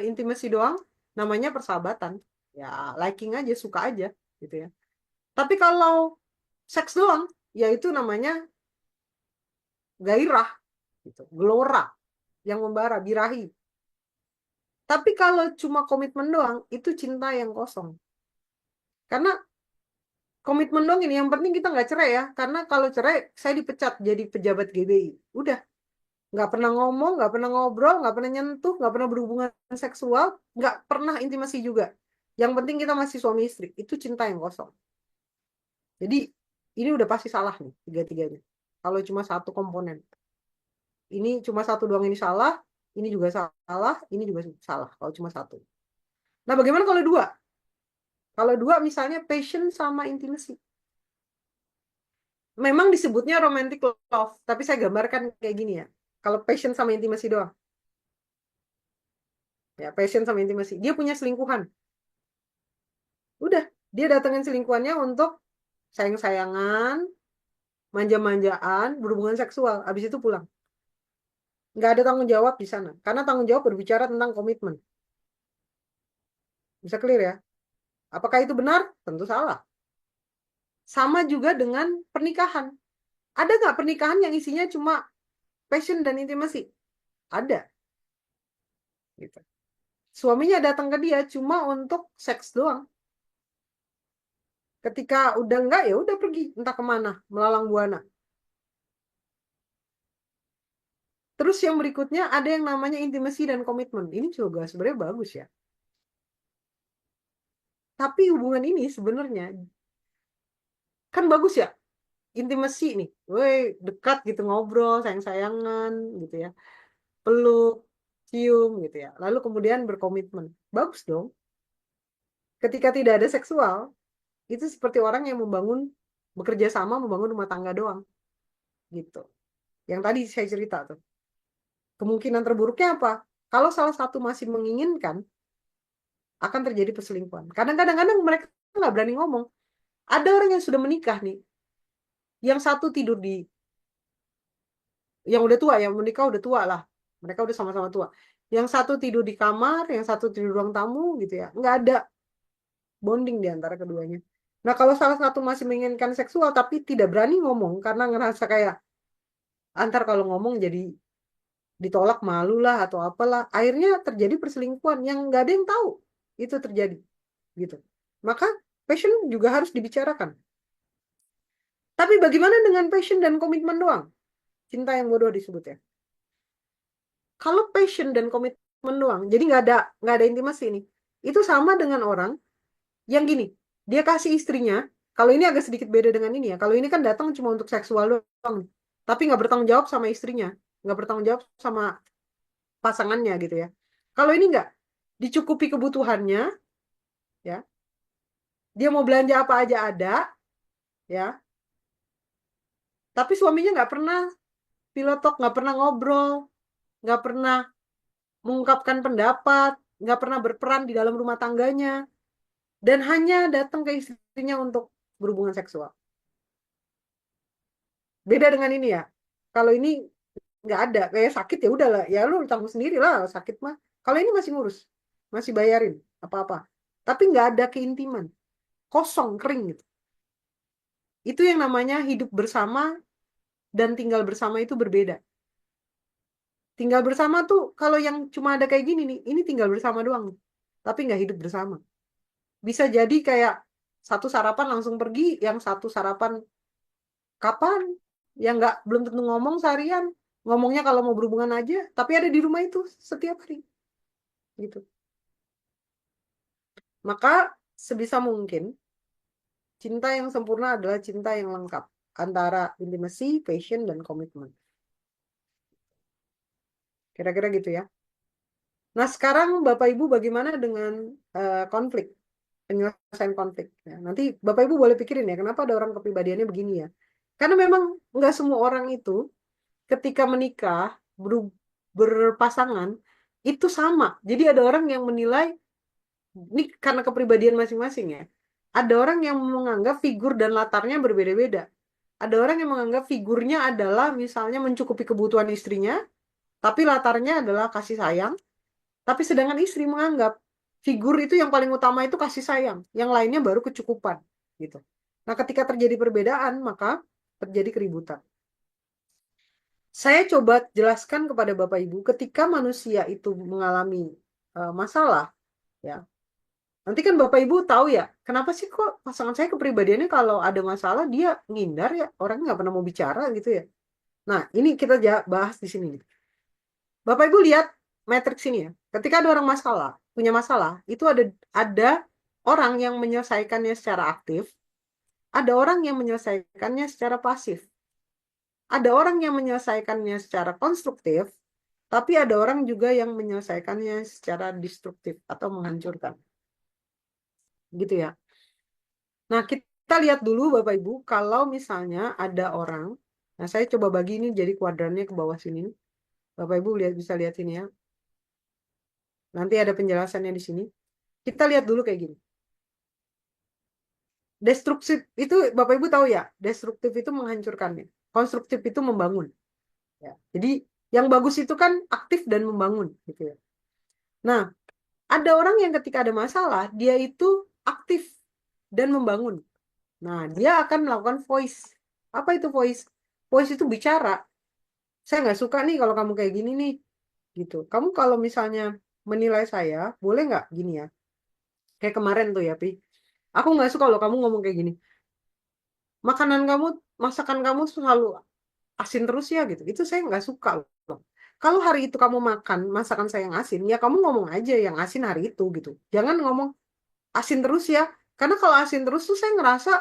intimacy doang, namanya persahabatan. Ya, liking aja, suka aja, gitu ya. Tapi kalau seks doang, ya itu namanya gairah, gitu, gelora yang membara, birahi. Tapi kalau cuma komitmen doang, itu cinta yang kosong. Karena komitmen doang ini, yang penting kita nggak cerai ya. Karena kalau cerai, saya dipecat jadi pejabat GBI. Udah, nggak pernah ngomong, nggak pernah ngobrol, nggak pernah nyentuh, nggak pernah berhubungan seksual, nggak pernah intimasi juga. Yang penting kita masih suami istri. Itu cinta yang kosong. Jadi ini udah pasti salah nih, tiga-tiganya. Kalau cuma satu komponen. Ini cuma satu doang ini salah, ini juga salah, ini juga salah. Kalau cuma satu. Nah, bagaimana kalau dua? Kalau dua misalnya passion sama intimacy. Memang disebutnya romantic love, tapi saya gambarkan kayak gini ya. Kalau passion sama intimacy doang. Ya, passion sama intimacy. Dia punya selingkuhan. Udah, dia datengin selingkuhannya untuk sayang-sayangan, manja-manjaan, berhubungan seksual. Habis itu pulang. Nggak ada tanggung jawab di sana. Karena tanggung jawab berbicara tentang komitmen. Bisa clear ya? Apakah itu benar? Tentu salah. Sama juga dengan pernikahan. Ada nggak pernikahan yang isinya cuma passion dan intimasi? Ada. Gitu. Suaminya datang ke dia cuma untuk seks doang. Ketika udah enggak, ya udah pergi entah kemana, melalang buana. Terus yang berikutnya ada yang namanya intimasi dan komitmen. Ini juga sebenarnya bagus ya. Tapi hubungan ini sebenarnya kan bagus ya. Intimasi nih, woi dekat gitu ngobrol, sayang-sayangan gitu ya, peluk, cium gitu ya. Lalu kemudian berkomitmen, bagus dong. Ketika tidak ada seksual, itu seperti orang yang bekerja sama membangun rumah tangga doang gitu. Yang tadi saya cerita tuh. Kemungkinan terburuknya apa? Kalau salah satu masih menginginkan, akan terjadi perselingkuhan. Kadang-kadang mereka nggak berani ngomong. Ada orang yang sudah menikah nih, yang satu tidur yang udah tua, yang menikah udah tua lah. Mereka udah sama-sama tua. Yang satu tidur di kamar, yang satu tidur ruang tamu gitu ya. Nggak ada bonding di antara keduanya. Nah, kalau salah satu masih menginginkan seksual tapi tidak berani ngomong karena ngerasa kayak antar kalau ngomong jadi ditolak malu lah atau apalah. Akhirnya terjadi perselingkuhan yang nggak ada yang tahu itu terjadi gitu. Maka passion juga harus dibicarakan. Tapi bagaimana dengan passion dan komitmen doang? Cinta yang bodoh disebut ya. Kalau passion dan komitmen doang, jadi nggak ada intimasi ini. Itu sama dengan orang yang gini, dia kasih istrinya. Kalau ini agak sedikit beda dengan ini ya. Kalau ini kan datang cuma untuk seksual doang, tapi nggak bertanggung jawab sama istrinya, nggak bertanggung jawab sama pasangannya gitu ya. Kalau ini nggak dicukupi kebutuhannya, ya, dia mau belanja apa aja ada, ya. Tapi suaminya nggak pernah pilotok, nggak pernah ngobrol, nggak pernah mengungkapkan pendapat, nggak pernah berperan di dalam rumah tangganya, dan hanya datang ke istrinya untuk berhubungan seksual. Beda dengan ini ya. Kalau ini nggak ada, kayak sakit ya udahlah, ya lu tanggung sendiri lah sakit mah. Kalau ini masih ngurus, masih bayarin apa-apa. Tapi nggak ada keintiman, kosong, kering gitu. Itu yang namanya hidup bersama dan tinggal bersama itu berbeda. Tinggal bersama tuh kalau yang cuma ada kayak gini nih, ini tinggal bersama doang, tapi nggak hidup bersama. Bisa jadi kayak satu sarapan langsung pergi, yang satu sarapan kapan? Yang nggak belum tentu ngomong seharian. Ngomongnya kalau mau berhubungan aja, tapi ada di rumah itu setiap hari. Gitu. Maka sebisa mungkin, cinta yang sempurna adalah cinta yang lengkap. Antara intimacy, passion, dan komitmen. Kira-kira gitu ya. Nah sekarang Bapak Ibu bagaimana dengan konflik? Penyelesaian konflik. Ya, nanti Bapak Ibu boleh pikirin ya, kenapa ada orang kepribadiannya begini ya. Karena memang nggak semua orang itu ketika menikah berpasangan itu sama. Jadi ada orang yang menilai ini karena kepribadian masing-masing ya. Ada orang yang menganggap figur dan latarnya berbeda-beda. Ada orang yang menganggap figurnya adalah misalnya mencukupi kebutuhan istrinya, tapi latarnya adalah kasih sayang. Tapi sedangkan istri menganggap figur itu yang paling utama itu kasih sayang, yang lainnya baru kecukupan, gitu. Nah, ketika terjadi perbedaan, maka terjadi keributan. Saya coba jelaskan kepada Bapak Ibu, ketika manusia itu mengalami masalah, ya. Nanti kan Bapak Ibu tahu ya, kenapa sih kok pasangan saya kepribadiannya kalau ada masalah dia ngindar ya, orangnya nggak pernah mau bicara gitu ya. Nah, ini kita bahas di sini. Bapak Ibu lihat matriks ini ya. Ketika ada orang punya masalah, itu ada orang yang menyelesaikannya secara aktif, ada orang yang menyelesaikannya secara pasif. Ada orang yang menyelesaikannya secara konstruktif, tapi ada orang juga yang menyelesaikannya secara destruktif atau menghancurkan. Gitu ya. Nah, kita lihat dulu Bapak Ibu, kalau misalnya ada orang, nah saya coba bagi ini jadi kuadrannya ke bawah sini. Bapak Ibu bisa lihat ini ya. Nanti ada penjelasannya di sini. Kita lihat dulu kayak gini. Destruktif itu Bapak Ibu tahu ya, destruktif itu menghancurkannya. Konstruktif itu membangun. Ya. Jadi yang bagus itu kan aktif dan membangun gitu ya. Nah, ada orang yang ketika ada masalah, dia itu aktif dan membangun. Nah, dia akan melakukan voice. Apa itu voice? Voice itu bicara. Saya nggak suka nih kalau kamu kayak gini nih. Gitu. Kamu kalau misalnya menilai saya, boleh nggak gini ya? Kayak kemarin tuh ya, Pi. Aku nggak suka kalau kamu ngomong kayak gini. Masakan kamu selalu asin terus ya gitu. Itu saya nggak suka loh. Kalau hari itu kamu makan masakan saya yang asin, ya kamu ngomong aja yang asin hari itu gitu. Jangan ngomong asin terus ya. Karena kalau asin terus tuh saya ngerasa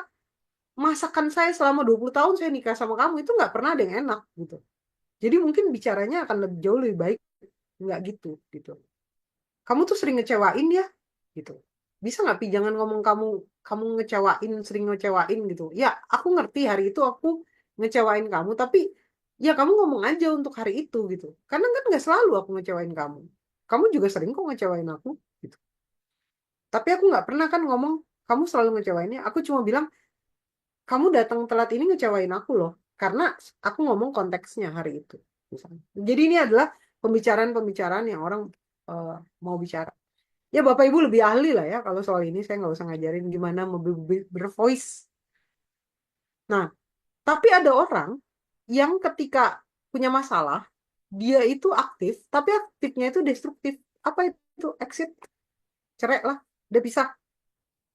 masakan saya selama 20 tahun saya nikah sama kamu itu nggak pernah ada yang enak gitu. Jadi mungkin bicaranya akan jauh lebih baik nggak gitu gitu. Kamu tuh sering ngecewain ya gitu. Bisa nggak Pi jangan ngomong kamu kamu ngecewain sering ngecewain gitu. Ya aku ngerti hari itu aku ngecewain kamu tapi ya kamu ngomong aja untuk hari itu gitu. Karena kan nggak selalu aku ngecewain kamu. Kamu juga sering kok ngecewain aku gitu. Tapi aku nggak pernah kan ngomong kamu selalu ngecewainnya. Aku cuma bilang kamu datang telat ini ngecewain aku loh. Karena aku ngomong konteksnya hari itu. Misalnya. Jadi ini adalah pembicaraan-pembicaraan yang orang eh, mau bicara. Ya Bapak Ibu lebih ahli lah ya kalau soal ini saya nggak usah ngajarin gimana bervoice. Nah, tapi ada orang yang ketika punya masalah dia itu aktif, tapi aktifnya itu destruktif. Apa itu? Exit, cerai lah, dia pisah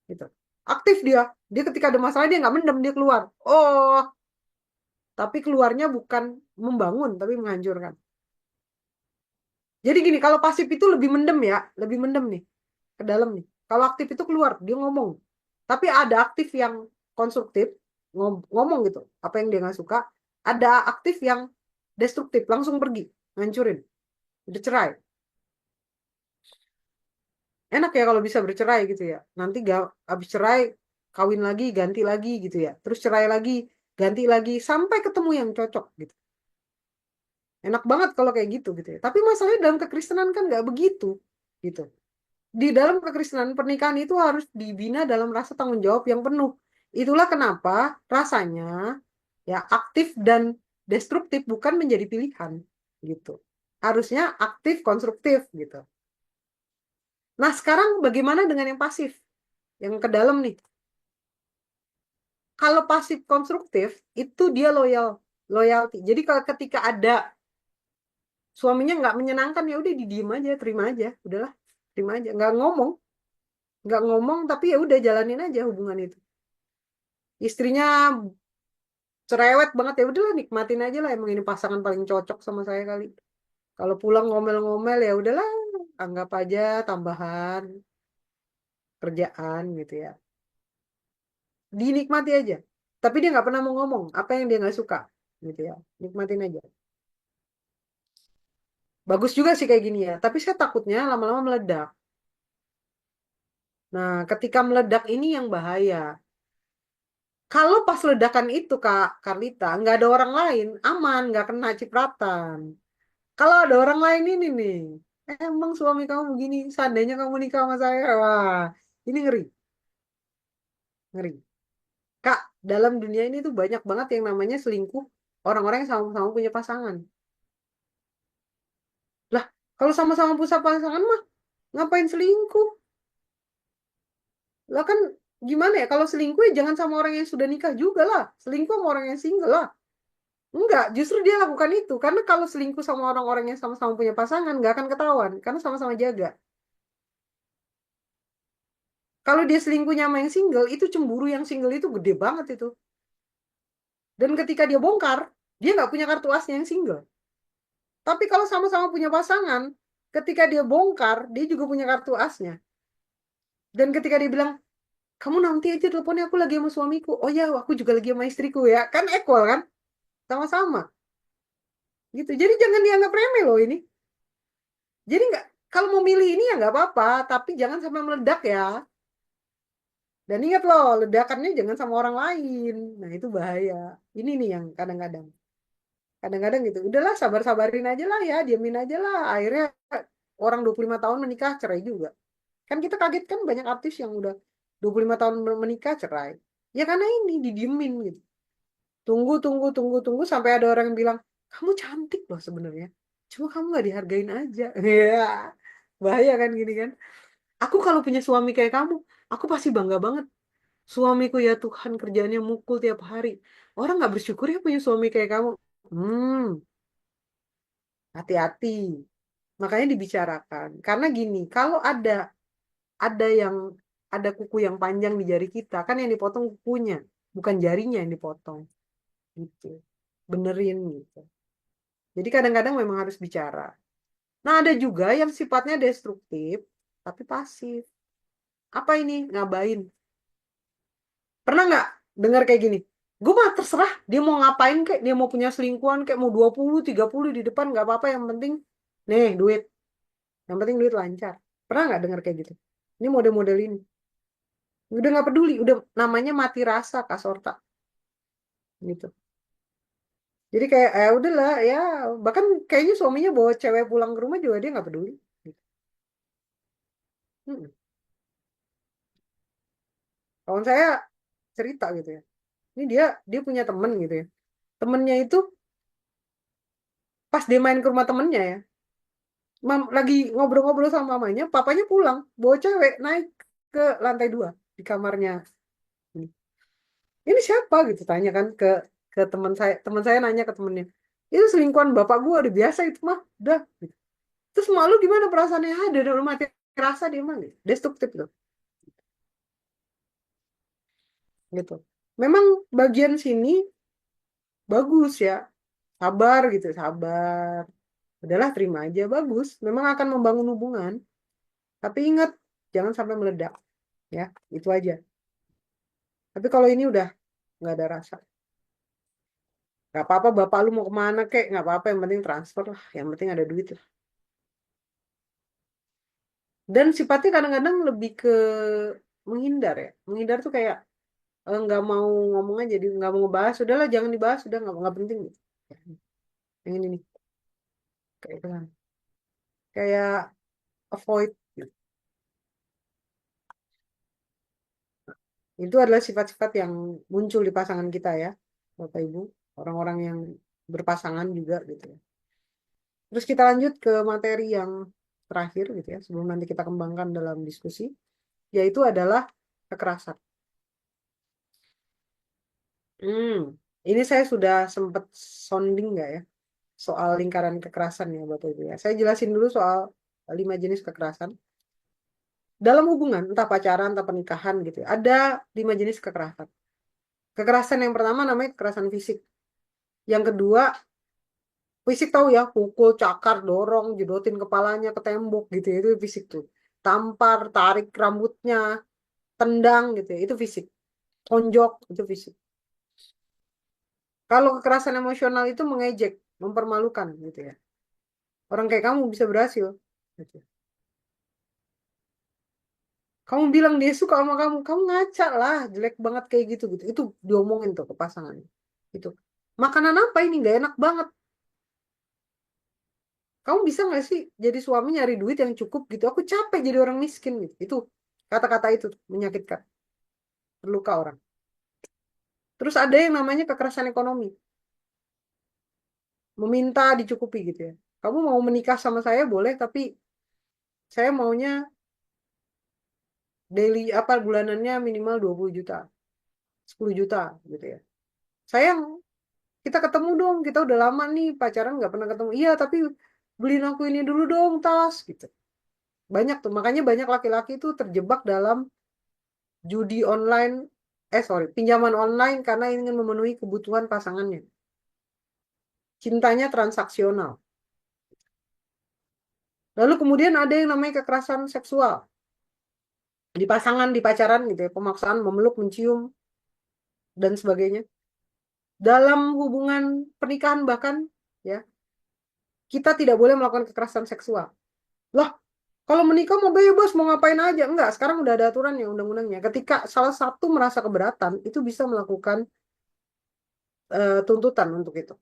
gitu. Aktif dia ketika ada masalah dia nggak mendem dia keluar. Oh, tapi keluarnya bukan membangun tapi menghancurkan. Jadi gini, kalau pasif itu lebih mendem ya, lebih mendem nih ke dalam nih. Kalau aktif itu keluar, dia ngomong. Tapi ada aktif yang konstruktif, ngomong gitu, apa yang dia nggak suka. Ada aktif yang destruktif, langsung pergi, ngancurin. Udah cerai. Enak ya kalau bisa bercerai gitu ya. Nanti gak, habis cerai, kawin lagi, ganti lagi gitu ya. Terus cerai lagi, ganti lagi, sampai ketemu yang cocok gitu. Enak banget kalau kayak gitu ya. Tapi masalahnya dalam kekristenan kan nggak begitu gitu. Di dalam kekristenan pernikahan itu harus dibina dalam rasa tanggung jawab yang penuh. Itulah kenapa rasanya ya aktif dan destruktif bukan menjadi pilihan gitu. Harusnya aktif konstruktif gitu. Nah, sekarang bagaimana dengan yang pasif? Yang ke dalam nih. Kalau pasif konstruktif itu dia loyalty. Jadi kalau ketika ada suaminya nggak menyenangkan ya udah didiem aja, terima aja, udahlah, terima aja, nggak ngomong tapi ya udah jalanin aja hubungan itu. Istrinya cerewet banget ya udahlah nikmatin aja lah emang ini pasangan paling cocok sama saya kali. Kalau pulang ngomel-ngomel ya udahlah anggap aja tambahan kerjaan gitu ya. Dinikmati aja. Tapi dia nggak pernah mau ngomong apa yang dia nggak suka gitu ya. Nikmatin aja. Bagus juga sih kayak gini ya. Tapi saya takutnya lama-lama meledak. Nah, ketika meledak ini yang bahaya. Kalau pas ledakan itu Kak Karlita, nggak ada orang lain, aman, nggak kena cipratan. Kalau ada orang lain ini nih, emang suami kamu begini, seandainya kamu nikah sama saya, wah, ini ngeri, ngeri. Kak, dalam dunia ini tuh banyak banget yang namanya selingkuh orang-orang yang sama-sama punya pasangan. Lah, kalau sama-sama punya pasangan mah ngapain selingkuh? Lah kan gimana ya? Kalau selingkuh ya jangan sama orang yang sudah nikah juga lah. Selingkuh sama orang yang single lah. Enggak, justru dia lakukan itu. Karena kalau selingkuh sama orang-orang yang sama-sama punya pasangan, nggak akan ketahuan. Karena sama-sama jaga. Kalau dia selingkuhnya sama yang single, itu cemburu yang single itu gede banget itu. Dan ketika dia bongkar, dia nggak punya kartu asnya yang single. Tapi kalau sama-sama punya pasangan, ketika dia bongkar, dia juga punya kartu asnya. Dan ketika dia bilang, kamu nanti aja teleponnya aku lagi sama suamiku. Oh ya, aku juga lagi sama istriku ya. Kan equal kan? Sama-sama. Gitu. Jadi jangan dianggap remeh loh ini. Jadi nggak, kalau mau milih ini ya nggak apa-apa, tapi jangan sampai meledak ya. Dan ingat loh, ledakannya jangan sama orang lain. Nah itu bahaya. Ini nih yang kadang-kadang. Kadang-kadang gitu. Udahlah sabar-sabarin aja lah ya, diamin aja lah. Akhirnya orang 25 tahun menikah cerai juga. Kan kita kaget kan banyak artis yang udah 25 tahun menikah cerai. Ya karena ini didiemin gitu. Tunggu, tunggu, tunggu, tunggu sampai ada orang yang bilang, kamu cantik loh sebenarnya. Cuma kamu nggak dihargain aja. Ya, bahaya kan gini kan. Aku kalau punya suami kayak kamu, aku pasti bangga banget. Suamiku ya Tuhan kerjaannya mukul tiap hari. Orang nggak bersyukur ya punya suami kayak kamu. Hmm, hati-hati. Makanya dibicarakan. Karena gini, kalau ada yang ada kuku yang panjang di jari kita, kan yang dipotong kukunya, bukan jarinya yang dipotong. Gitu. Benerin gitu. Jadi kadang-kadang memang harus bicara. Nah, ada juga yang sifatnya destruktif, tapi pasif. Apa ini? Ngabain. Pernah nggak dengar kayak gini? Gue mah terserah dia mau ngapain kayak, dia mau punya selingkuhan kayak mau 20, 30 di depan nggak apa-apa, yang penting nih duit. Yang penting duit lancar. Pernah nggak dengar kayak gitu? Ini model-model ini. Udah nggak peduli, udah namanya mati rasa Kak Sorta gitu. Jadi kayak udahlah ya, bahkan kayaknya suaminya bawa cewek pulang ke rumah juga dia nggak peduli. Gitu. Hmm. Kawan saya cerita gitu ya. Ini dia punya temen gitu ya. Temennya itu pas dia main ke rumah temennya ya, lagi ngobrol-ngobrol sama mamanya, papanya pulang, bawa cewek naik ke lantai 2 di kamarnya. Ini siapa gitu tanya kan ke teman saya nanya ke temennya. Itu selingkuhan bapak gua udah biasa itu mah, udah. Gitu. Terus malu gimana perasaannya? Ada dalam mati rasa dia mah gitu. Destruktif tuh, gitu. Memang bagian sini bagus ya, sabar gitu, sabar. Udahlah terima aja, bagus. Memang akan membangun hubungan. Tapi ingat, jangan sampai meledak. Ya, itu aja. Tapi kalau ini udah nggak ada rasa. Nggak apa-apa, bapak lu mau kemana kek, nggak apa-apa. Yang penting transfer lah. Yang penting ada duit lah. Dan sifatnya kadang-kadang lebih ke menghindar ya. Menghindar tuh kayak nggak mau ngomong aja, jadi nggak mau ngebahas. Udahlah, jangan dibahas. Udah nggak penting. Gitu. Yang ini nih, kayak itu kan. Kayak avoid. Gitu. Itu adalah sifat-sifat yang muncul di pasangan kita ya, Bapak Ibu. Orang-orang yang berpasangan juga gitu ya. Terus kita lanjut ke materi yang terakhir gitu ya, sebelum nanti kita kembangkan dalam diskusi, yaitu adalah kekerasan. Hmm, ini saya sudah sempat sounding nggak ya soal lingkaran kekerasan ya Bapak Ibu ya. Saya jelasin dulu soal 5 jenis kekerasan. Dalam hubungan, entah pacaran, entah pernikahan gitu ya, ada 5 jenis kekerasan. Kekerasan yang pertama namanya kekerasan fisik. Yang kedua, fisik tahu ya, pukul, cakar, dorong, jedotin kepalanya ke tembok gitu ya, itu fisik tuh. Tampar, tarik rambutnya, tendang gitu ya, itu fisik. Tonjok, itu fisik. Kalau kekerasan emosional itu mengejek, mempermalukan gitu ya. Orang kayak kamu bisa berhasil. Gitu. Kamu bilang dia suka sama kamu ngaca lah, jelek banget kayak gitu gitu. Itu diomongin tuh ke pasangannya. Itu. Makanan apa ini nggak enak banget. Kamu bisa nggak sih jadi suami nyari duit yang cukup gitu? Aku capek jadi orang miskin gitu. Itu kata-kata itu menyakitkan, terluka orang. Terus ada yang namanya kekerasan ekonomi, meminta dicukupi gitu ya. Kamu mau menikah sama saya boleh, tapi saya maunya daily apa bulanannya minimal 20 juta, 10 juta gitu ya. Sayang, kita ketemu dong, kita udah lama nih pacaran nggak pernah ketemu. Iya, tapi beliin aku ini dulu dong tas gitu. Banyak tuh, makanya banyak laki-laki tuh terjebak dalam judi online, pinjaman online karena ingin memenuhi kebutuhan pasangannya. Cintanya transaksional. Lalu kemudian ada yang namanya kekerasan seksual. Di pasangan, di pacaran gitu ya, pemaksaan memeluk, mencium, dan sebagainya. Dalam hubungan pernikahan bahkan, ya, kita tidak boleh melakukan kekerasan seksual. Loh, kalau menikah mau bebas, mau ngapain aja. Enggak, sekarang udah ada aturannya, undang-undangnya. Ketika salah satu merasa keberatan, itu bisa melakukan tuntutan untuk itu.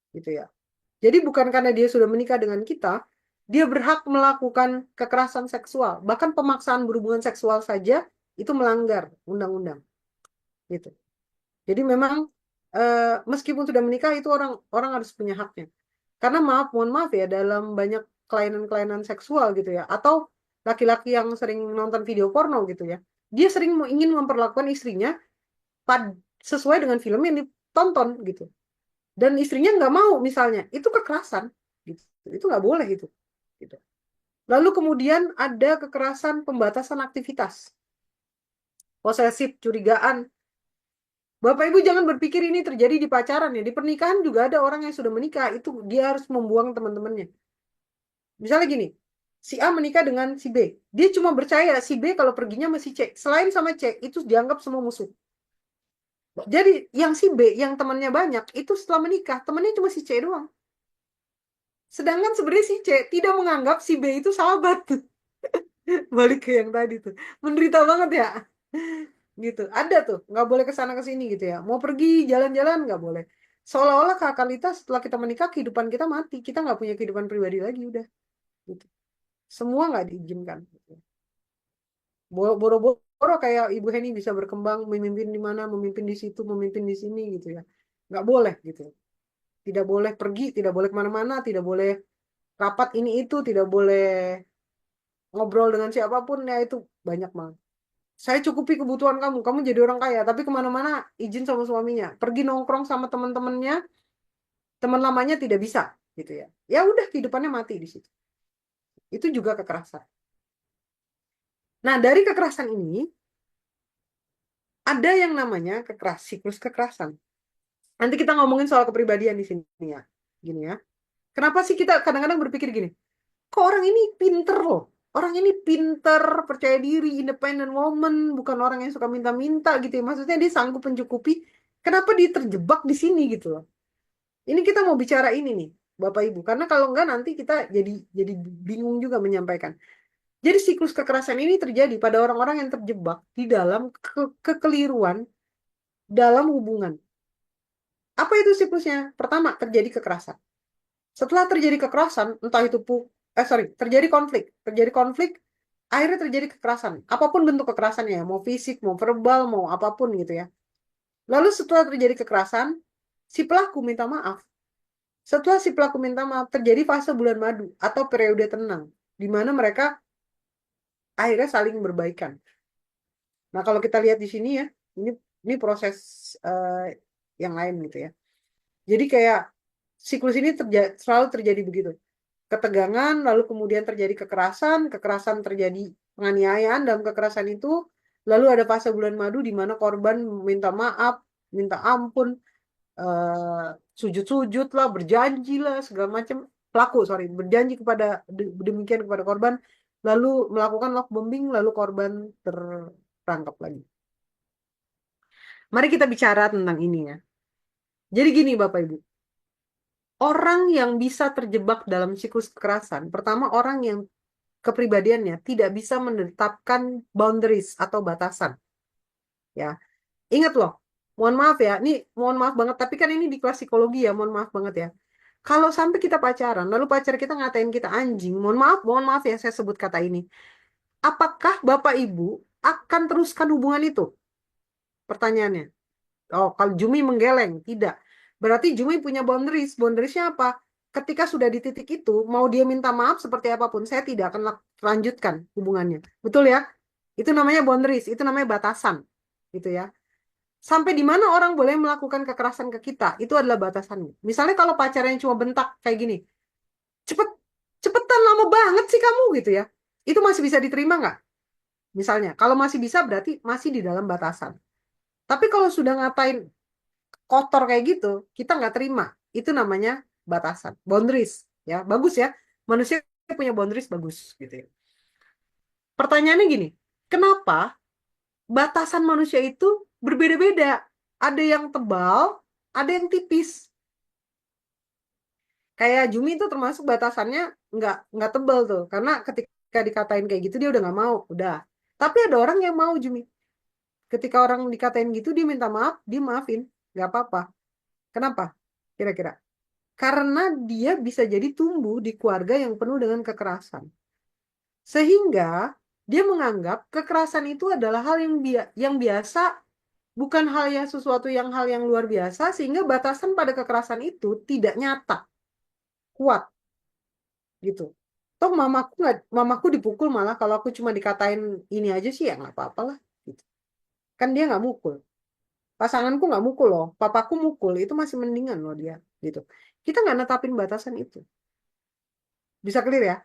Gitu ya. Jadi bukan karena dia sudah menikah dengan kita, dia berhak melakukan kekerasan seksual. Bahkan pemaksaan berhubungan seksual saja itu melanggar undang-undang. Gitu. Jadi memang meskipun sudah menikah itu orang orang harus punya haknya. Karena mohon maaf ya, dalam banyak kelainan-kelainan seksual gitu ya, atau laki-laki yang sering nonton video porno gitu ya, dia sering ingin memperlakukan istrinya pad sesuai dengan film yang ditonton gitu. Dan istrinya nggak mau misalnya, itu kekerasan gitu. Itu nggak boleh itu. Gitu. Lalu kemudian ada kekerasan pembatasan aktivitas, posesif, curigaan. Bapak Ibu jangan berpikir ini terjadi di pacaran ya. Di pernikahan juga ada orang yang sudah menikah, itu dia harus membuang teman-temannya. Misalnya gini, si A menikah dengan si B. Dia cuma percaya si B kalau perginya sama si C. Selain sama C, itu dianggap semua musuh. Jadi yang si B, yang temannya banyak, itu setelah menikah, temannya cuma si C doang. Sedangkan sebenarnya si C tidak menganggap si B itu sahabat. Balik ke yang tadi tuh. Menderita banget ya. Gitu. Ada tuh, nggak boleh ke sana ke sini gitu ya. Mau pergi jalan-jalan nggak boleh. Seolah-olah kakalitas setelah kita menikah kehidupan kita mati. Kita nggak punya kehidupan pribadi lagi udah. Gitu. Semua nggak diizinkan. Gitu. Boro-boro kayak Ibu Heni bisa berkembang, memimpin di mana, memimpin di situ, memimpin di sini gitu ya. Nggak boleh gitu. Tidak boleh pergi, tidak boleh kemana-mana, tidak boleh rapat ini itu, tidak boleh ngobrol dengan siapapun ya itu banyak banget. Saya cukupi kebutuhan kamu, kamu jadi orang kaya, tapi kemana-mana izin sama suaminya. Pergi nongkrong sama teman-temannya, teman lamanya tidak bisa gitu ya. Ya udah kehidupannya mati di situ. Itu juga kekerasan. Nah, dari kekerasan ini ada yang namanya siklus kekerasan. Nanti kita ngomongin soal kepribadian di sini ya. Gini ya. Kenapa sih kita kadang-kadang berpikir gini? Kok orang ini pinter loh? Orang ini pinter, percaya diri, independent woman, bukan orang yang suka minta-minta gitu ya. Maksudnya dia sanggup mencukupi. Kenapa dia terjebak di sini gitu loh? Ini kita mau bicara ini nih, Bapak Ibu. Karena kalau enggak nanti kita jadi bingung juga menyampaikan. Jadi siklus kekerasan ini terjadi pada orang-orang yang terjebak di dalam kekeliruan dalam hubungan. Apa itu siklusnya? Pertama, terjadi kekerasan. Setelah terjadi kekerasan, entah itu terjadi konflik. Terjadi konflik, akhirnya terjadi kekerasan. Apapun bentuk kekerasannya, ya, mau fisik, mau verbal, mau apapun gitu ya. Lalu setelah terjadi kekerasan, si pelaku minta maaf. Setelah si pelaku minta maaf, terjadi fase bulan madu atau periode tenang, di mana mereka akhirnya saling berbaikan. Nah, kalau kita lihat di sini ya, ini proses yang lain gitu ya. Jadi kayak siklus ini selalu terjadi begitu. Ketegangan, lalu kemudian terjadi kekerasan, kekerasan terjadi penganiayaan, dalam kekerasan itu lalu ada fase bulan madu di mana korban minta maaf, minta ampun, sujud-sujud lah, berjanji lah, segala macam. Pelaku, sorry, berjanji kepada demikian kepada korban, lalu melakukan love bombing, lalu korban tertangkap lagi. Mari kita bicara tentang ini ya. Jadi gini Bapak Ibu, orang yang bisa terjebak dalam siklus kekerasan, pertama orang yang kepribadiannya tidak bisa menetapkan boundaries atau batasan. Ya, ingat loh, mohon maaf ya, ini mohon maaf banget, tapi kan ini di kelas psikologi ya, mohon maaf banget ya. Kalau sampai kita pacaran, lalu pacar kita ngatain kita anjing, mohon maaf ya saya sebut kata ini. Apakah Bapak Ibu akan teruskan hubungan itu? Pertanyaannya. Oh, kalau Jumi menggeleng, tidak. Berarti Jumi punya boundaries. Boundariesnya apa? Ketika sudah di titik itu, mau dia minta maaf seperti apapun, saya tidak akan lanjutkan hubungannya. Betul ya? Itu namanya boundaries, itu namanya batasan. Gitu ya. Sampai di mana orang boleh melakukan kekerasan ke kita, itu adalah batasannya. Misalnya kalau pacarnya cuma bentak kayak gini, cepet, cepetan lama banget sih kamu gitu ya. Itu masih bisa diterima nggak? Misalnya, kalau masih bisa berarti masih di dalam batasan. Tapi kalau sudah ngatain kotor kayak gitu, kita nggak terima. Itu namanya batasan, boundaries. Ya, bagus ya. Manusia punya boundaries bagus gitu ya. Pertanyaannya gini, kenapa batasan manusia itu berbeda-beda? Ada yang tebal, ada yang tipis. Kayak Jumi itu termasuk batasannya nggak tebal tuh, karena ketika dikatain kayak gitu dia udah nggak mau, udah. Tapi ada orang yang mau Jumi. Ketika orang dikatain gitu dia minta maaf, dia maafin, nggak apa-apa. Kenapa? Kira-kira? Karena dia bisa jadi tumbuh di keluarga yang penuh dengan kekerasan. Sehingga dia menganggap kekerasan itu adalah hal yang biasa, bukan sesuatu hal yang luar biasa, sehingga batasan pada kekerasan itu tidak nyata, kuat gitu. Toh mamaku dipukul malah kalau aku cuma dikatain ini aja sih ya nggak apa-apa lah. Gitu. Kan dia nggak mukul. Pasanganku nggak mukul loh. Papaku mukul itu masih mendingan loh dia. Gitu. Kita nggak netapin batasan itu. Bisa clear ya?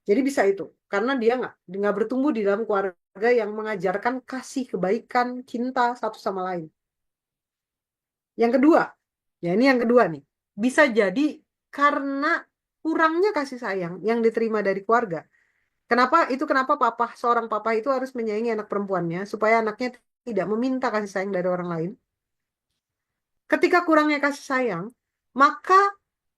Jadi bisa itu, karena dia nggak bertumbuh di dalam keluarga yang mengajarkan kasih, kebaikan, cinta satu sama lain. Yang kedua, ya ini yang kedua nih, bisa jadi karena kurangnya kasih sayang yang diterima dari keluarga. Kenapa seorang papa itu harus menyayangi anak perempuannya supaya anaknya tidak meminta kasih sayang dari orang lain. Ketika kurangnya kasih sayang, maka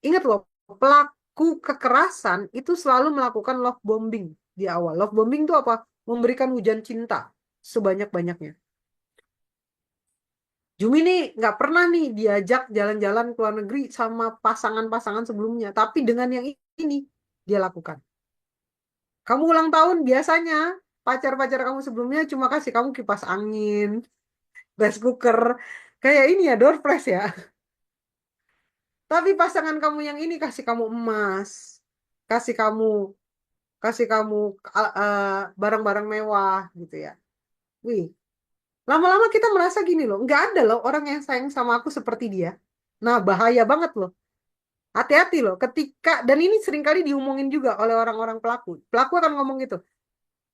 ingat loh, pelaku kekerasan itu selalu melakukan love bombing di awal. Love bombing itu apa? Memberikan hujan cinta sebanyak-banyaknya. Jumi nih nggak pernah nih diajak jalan-jalan ke luar negeri sama pasangan-pasangan sebelumnya, tapi dengan yang ini dia lakukan. Kamu ulang tahun biasanya pacar-pacar kamu sebelumnya cuma kasih kamu kipas angin, rice cooker, kayak ini ya, door prize ya. Tapi pasangan kamu yang ini kasih kamu emas, kasih kamu kasih kamu barang-barang mewah gitu ya. Wih, lama-lama kita merasa gini loh, nggak ada loh orang yang sayang sama aku seperti dia. Nah, bahaya banget loh. Hati-hati loh ketika, dan ini seringkali diomongin juga oleh orang-orang pelaku. Pelaku akan ngomong gitu,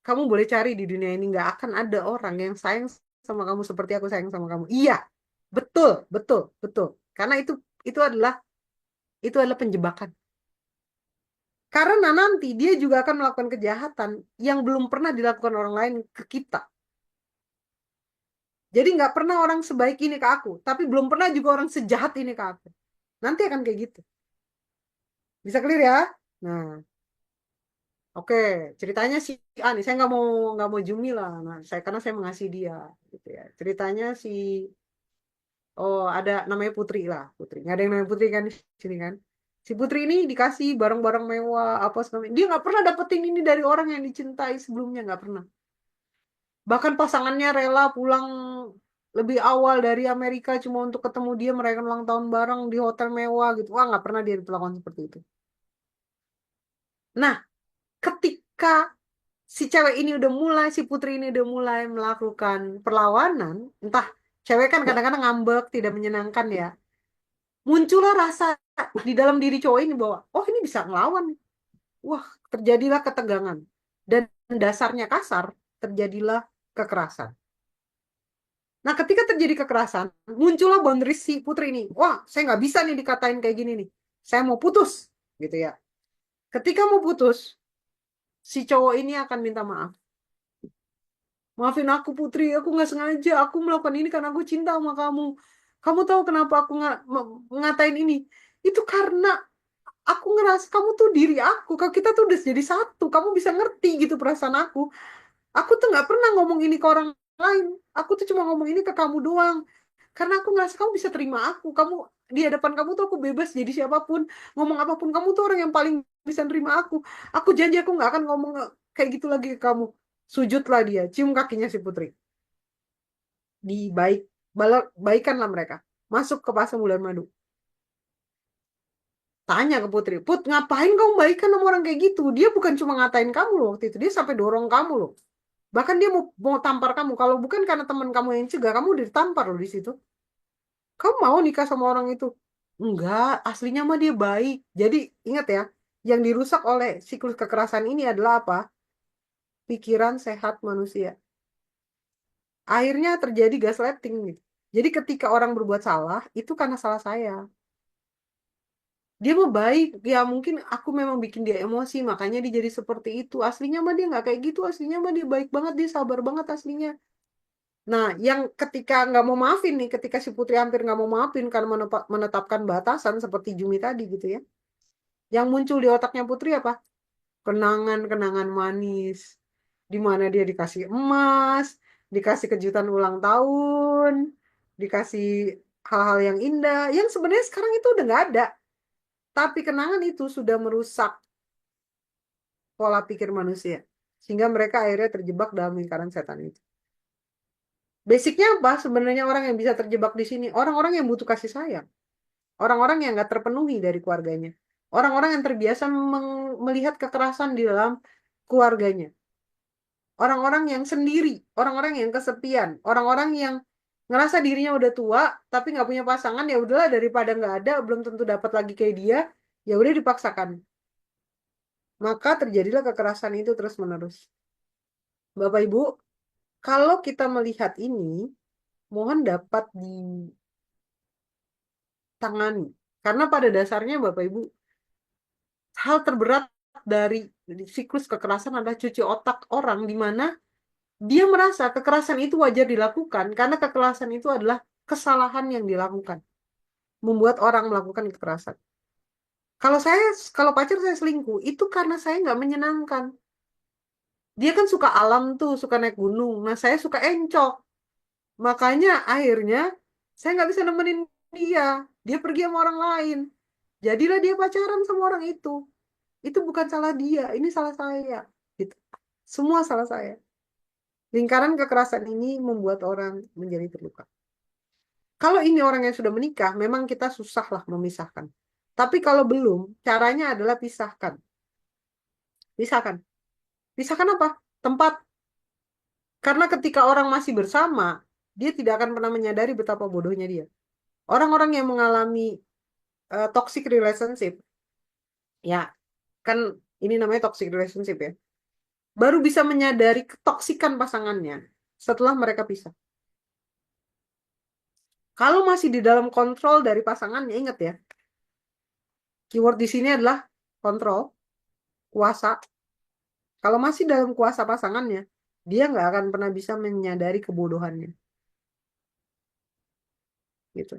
kamu boleh cari di dunia ini nggak akan ada orang yang sayang sama kamu seperti aku sayang sama kamu. Iya, betul, betul, betul. Karena itu adalah itu adalah penjebakan. Karena nanti dia juga akan melakukan kejahatan yang belum pernah dilakukan orang lain ke kita. Jadi nggak pernah orang sebaik ini ke aku, tapi belum pernah juga orang sejahat ini ke aku. Nanti akan kayak gitu. Bisa clear ya? Nah, oke. Ceritanya si A nih, saya nggak mau Jumi lah. Nah, karena saya mengasihi dia, gitu ya. Ceritanya oh ada namanya Putri lah, Putri. Nggak ada yang namanya Putri kan di sini kan? Si Putri ini dikasih barang-barang mewah, apa segala macam. Dia nggak pernah dapetin ini dari orang yang dicintai sebelumnya, nggak pernah. Bahkan pasangannya rela pulang lebih awal dari Amerika cuma untuk ketemu dia, merayakan ulang tahun bareng di hotel mewah gitu. Wah, nggak pernah dia diperlakukan seperti itu. Nah, ketika si cewek ini udah mulai, si Putri ini udah mulai melakukan perlawanan, entah cewek kan kadang-kadang ngambek, tidak menyenangkan ya. Muncullah rasa di dalam diri cowok ini bahwa, oh ini bisa ngelawan. Wah, terjadilah ketegangan. Dan dasarnya kasar, terjadilah kekerasan. Nah, ketika terjadi kekerasan, muncullah boundaries si Putri ini. Wah, saya nggak bisa nih dikatain kayak gini nih. Saya mau putus, gitu ya. Ketika mau putus, si cowok ini akan minta maaf. Maafin aku Putri, aku nggak sengaja. Aku melakukan ini karena aku cinta sama kamu. Kamu tahu kenapa aku ngatain ini? Itu karena aku ngerasa kamu tuh diri aku. Kalau kita tuh udah jadi satu, kamu bisa ngerti gitu perasaan aku. Aku tuh nggak pernah ngomong ini ke orang lain. Aku tuh cuma ngomong ini ke kamu doang. Karena aku ngerasa kamu bisa terima aku. Di hadapan kamu tuh aku bebas jadi siapapun. Ngomong apapun, kamu tuh orang yang paling bisa terima aku. Aku janji aku nggak akan ngomong kayak gitu lagi ke kamu. Sujudlah dia, cium kakinya si Putri. Di baik baikanlah mereka. Masuk ke fase bulan madu. Tanya ke Putri, Put, ngapain kamu baikan sama orang kayak gitu? Dia bukan cuma ngatain kamu loh waktu itu, dia sampai dorong kamu loh. Bahkan dia mau tampar kamu. Kalau bukan karena teman kamu yang cegah, kamu udah ditampar loh di situ. Kamu mau nikah sama orang itu? Enggak, aslinya mah dia baik. Jadi ingat ya, yang dirusak oleh siklus kekerasan ini adalah apa? Pikiran sehat manusia. Akhirnya terjadi gaslighting gitu. Jadi ketika orang berbuat salah, itu karena salah saya. Dia mah baik, ya mungkin aku memang bikin dia emosi, makanya dia jadi seperti itu. Aslinya mah dia nggak kayak gitu, aslinya mah dia baik banget, dia sabar banget aslinya. Nah, yang ketika nggak mau maafin nih, ketika si Putri hampir nggak mau maafin karena menetapkan batasan seperti Jumi tadi gitu ya. Yang muncul di otaknya Putri apa? Kenangan-kenangan manis. Di mana dia dikasih emas, dikasih kejutan ulang tahun, dikasih hal-hal yang indah. Yang sebenarnya sekarang itu udah nggak ada. Tapi kenangan itu sudah merusak pola pikir manusia. Sehingga mereka akhirnya terjebak dalam lingkaran setan itu. Basicnya apa? Sebenarnya orang yang bisa terjebak di sini. Orang-orang yang butuh kasih sayang. Orang-orang yang nggak terpenuhi dari keluarganya. Orang-orang yang terbiasa melihat kekerasan di dalam keluarganya. Orang-orang yang sendiri. Orang-orang yang kesepian. Orang-orang yang ngerasa dirinya udah tua, tapi nggak punya pasangan, ya udahlah daripada nggak ada, belum tentu dapat lagi kayak dia, ya udah dipaksakan. Maka terjadilah kekerasan itu terus-menerus. Bapak Ibu, kalau kita melihat ini, mohon dapat ditangani. Karena pada dasarnya Bapak Ibu, hal terberat dari siklus kekerasan adalah cuci otak orang di mana dia merasa kekerasan itu wajar dilakukan karena kekerasan itu adalah kesalahan yang dilakukan. Membuat orang melakukan kekerasan. Kalau saya, kalau pacar saya selingkuh, itu karena saya nggak menyenangkan. Dia kan suka alam tuh, suka naik gunung. Nah, saya suka encok. Makanya akhirnya saya nggak bisa nemenin dia. Dia pergi sama orang lain. Jadilah dia pacaran sama orang itu. Itu bukan salah dia, ini salah saya. Gitu. Semua salah saya. Lingkaran kekerasan ini membuat orang menjadi terluka. Kalau ini orang yang sudah menikah, memang kita susah lah memisahkan. Tapi kalau belum, caranya adalah pisahkan. Pisahkan. Pisahkan apa? Tempat. Karena ketika orang masih bersama, dia tidak akan pernah menyadari betapa bodohnya dia. Orang-orang yang mengalami toxic relationship, ya kan ini namanya toxic relationship ya, baru bisa menyadari ketoksikan pasangannya setelah mereka pisah. Kalau masih di dalam kontrol dari pasangannya, ingat ya, keyword di sini adalah kontrol, kuasa. Kalau masih dalam kuasa pasangannya, dia nggak akan pernah bisa menyadari kebodohannya. Gitu.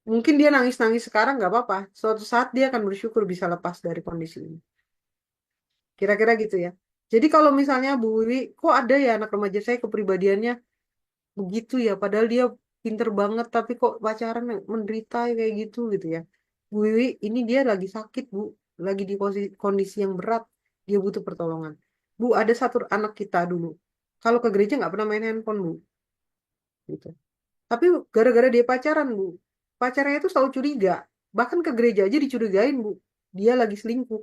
Mungkin dia nangis-nangis sekarang nggak apa-apa. Suatu saat dia akan bersyukur bisa lepas dari kondisi ini. Kira-kira gitu ya. Jadi kalau misalnya Bu Wiwi, kok ada ya anak remaja saya kepribadiannya begitu ya, padahal dia pinter banget, tapi kok pacaran menderita kayak gitu ya. Bu Wiwi, ini dia lagi sakit, Bu. Lagi di kondisi yang berat. Dia butuh pertolongan. Bu, ada satu anak kita dulu. Kalau ke gereja nggak pernah main handphone, Bu. Gitu. Tapi gara-gara dia pacaran, Bu. Pacarnya itu selalu curiga. Bahkan ke gereja aja dicurigain, Bu. Dia lagi selingkuh.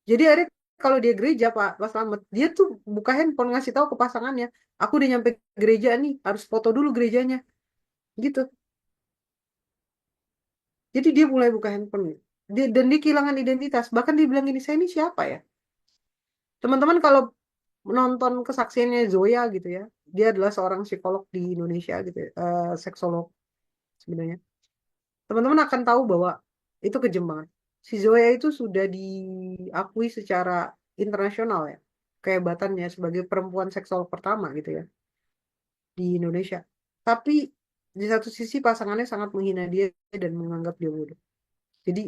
Jadi akhirnya kalau dia gereja, Pak Slamet, dia tuh buka handphone ngasih tahu ke pasangannya, aku udah nyampe gereja nih, harus foto dulu gerejanya. Gitu. Jadi dia mulai buka handphone. Dan dia kehilangan identitas. Bahkan dia bilang ini, saya ini siapa ya? Teman-teman kalau menonton kesaksiannya Zoya gitu ya, dia adalah seorang psikolog di Indonesia gitu ya, seksolog sebenarnya. Teman-teman akan tahu bahwa itu kejem banget. Si Zoya itu sudah diakui secara internasional ya, kehebatannya sebagai perempuan seksual pertama gitu ya di Indonesia. Tapi di satu sisi pasangannya sangat menghina dia dan menganggap dia bodoh. Jadi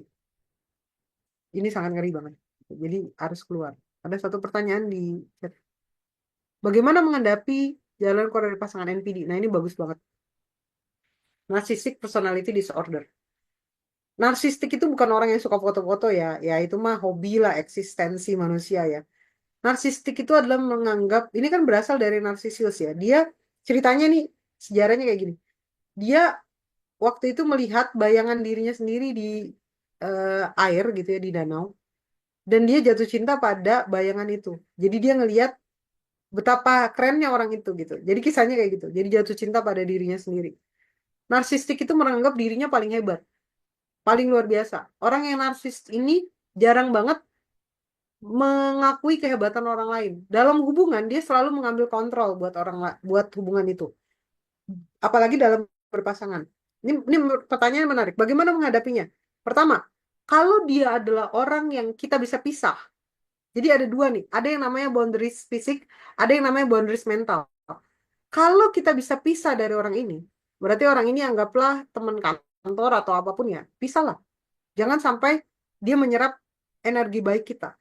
ini sangat ngeri banget. Jadi harus keluar. Ada satu pertanyaan di chat. Bagaimana menghadapi jalan keluar dari pasangan NPD? Nah ini bagus banget. Narcissistic Personality Disorder. Narsistik itu bukan orang yang suka foto-foto ya. Ya itu mah hobi lah, eksistensi manusia ya. Narsistik itu adalah menganggap, ini kan berasal dari narsisius ya. Dia ceritanya nih, sejarahnya kayak gini. Dia waktu itu melihat bayangan dirinya sendiri di air gitu ya, di danau, dan dia jatuh cinta pada bayangan itu. Jadi dia ngelihat betapa kerennya orang itu gitu. Jadi kisahnya kayak gitu. Jadi jatuh cinta pada dirinya sendiri. Narsistik itu menganggap dirinya paling hebat, paling luar biasa. Orang yang narsis ini jarang banget mengakui kehebatan orang lain. Dalam hubungan dia selalu mengambil kontrol buat buat hubungan itu. Apalagi dalam berpasangan. Ini pertanyaan menarik. Bagaimana menghadapinya? Pertama, kalau dia adalah orang yang kita bisa pisah. Jadi ada dua nih, ada yang namanya boundaries fisik, ada yang namanya boundaries mental. Kalau kita bisa pisah dari orang ini, berarti orang ini anggaplah teman kantor atau apapun ya, pisahlah. Jangan sampai dia menyerap energi baik kita.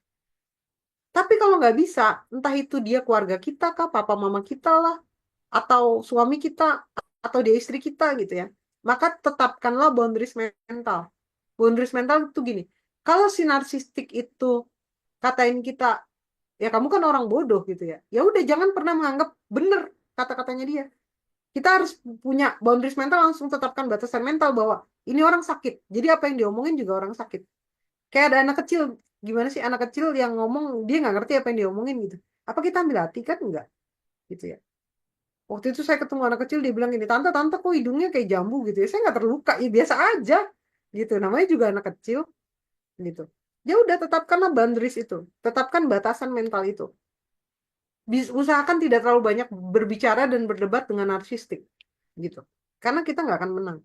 Tapi kalau nggak bisa, entah itu dia keluarga kita kah, papa mama kita lah, atau suami kita, atau dia istri kita gitu ya, maka tetapkanlah boundaries mental. Boundaries mental itu gini, kalau si narsistik itu katain kita, ya kamu kan orang bodoh gitu ya, ya udah jangan pernah menganggap bener kata-katanya dia. Kita harus punya boundaries mental, langsung tetapkan batasan mental bahwa ini orang sakit. Jadi apa yang diomongin juga orang sakit. Kayak ada anak kecil, gimana sih anak kecil yang ngomong dia nggak ngerti apa yang diomongin gitu. Apa kita ambil hati kan enggak gitu ya. Waktu itu saya ketemu anak kecil dia bilang gini, tante tante kok hidungnya kayak jambu gitu ya. Saya nggak terluka, ya biasa aja gitu. Namanya juga anak kecil gitu. Ya udah tetapkanlah boundaries itu, tetapkan batasan mental itu. Usahakan tidak terlalu banyak berbicara dan berdebat dengan narsistik gitu. Karena kita nggak akan menang.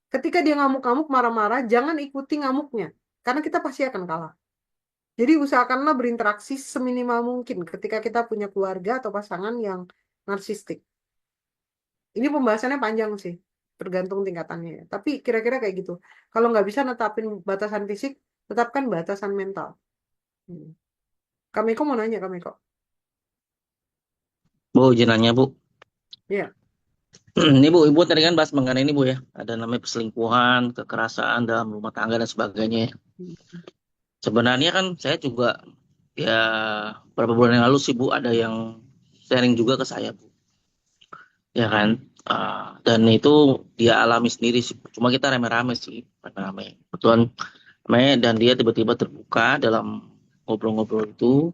Ketika dia ngamuk-ngamuk, marah-marah, jangan ikuti ngamuknya. Karena kita pasti akan kalah. Jadi usahakanlah berinteraksi seminimal mungkin ketika kita punya keluarga atau pasangan yang narsistik. Ini pembahasannya panjang sih, tergantung tingkatannya ya. Tapi kira-kira kayak gitu. Kalau nggak bisa netapin batasan fisik, tetapkan batasan mental. Hmm. Kameko mau nanya, Kameko. Bu, jenanya Bu. Iya, Ini Bu, Ibu tadi kan bahas mengenai ini Bu ya. Ada namanya perselingkuhan, kekerasan dalam rumah tangga dan sebagainya. Sebenarnya kan saya juga ya beberapa bulan yang lalu sih Bu ada yang sharing juga ke saya Bu. Ya kan. Dan itu dia alami sendiri sih. Cuma kita rame-rame sih, rame-rame. Betulan dan dia tiba-tiba terbuka dalam ngobrol-ngobrol itu.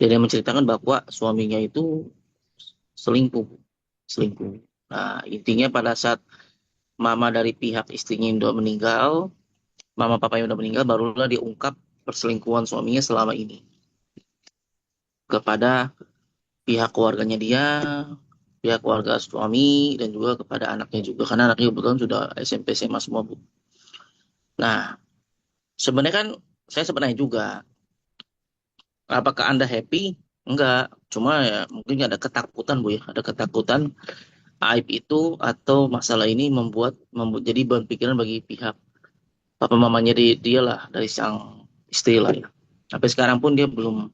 Dia menceritakan bahwa suaminya itu selingkuh, Bu. Selingkuh. Nah, intinya pada saat mama dari pihak istrinya yang udah meninggal, mama papa yang udah meninggal, barulah diungkap perselingkuhan suaminya selama ini kepada pihak keluarganya dia, pihak keluarga suami, dan juga kepada anaknya juga. Karena anaknya kebetulan sudah SMP SMA semua, Bu. Nah, sebenarnya kan saya sebenarnya juga, apakah Anda happy? Enggak, cuma ya mungkin ada ketakutan, Bu ya. Ada ketakutan aib itu atau masalah ini membuat jadi beban pikiran bagi pihak papa mamanya dia lah dari sang istri lah ya. Sampai sekarang pun dia belum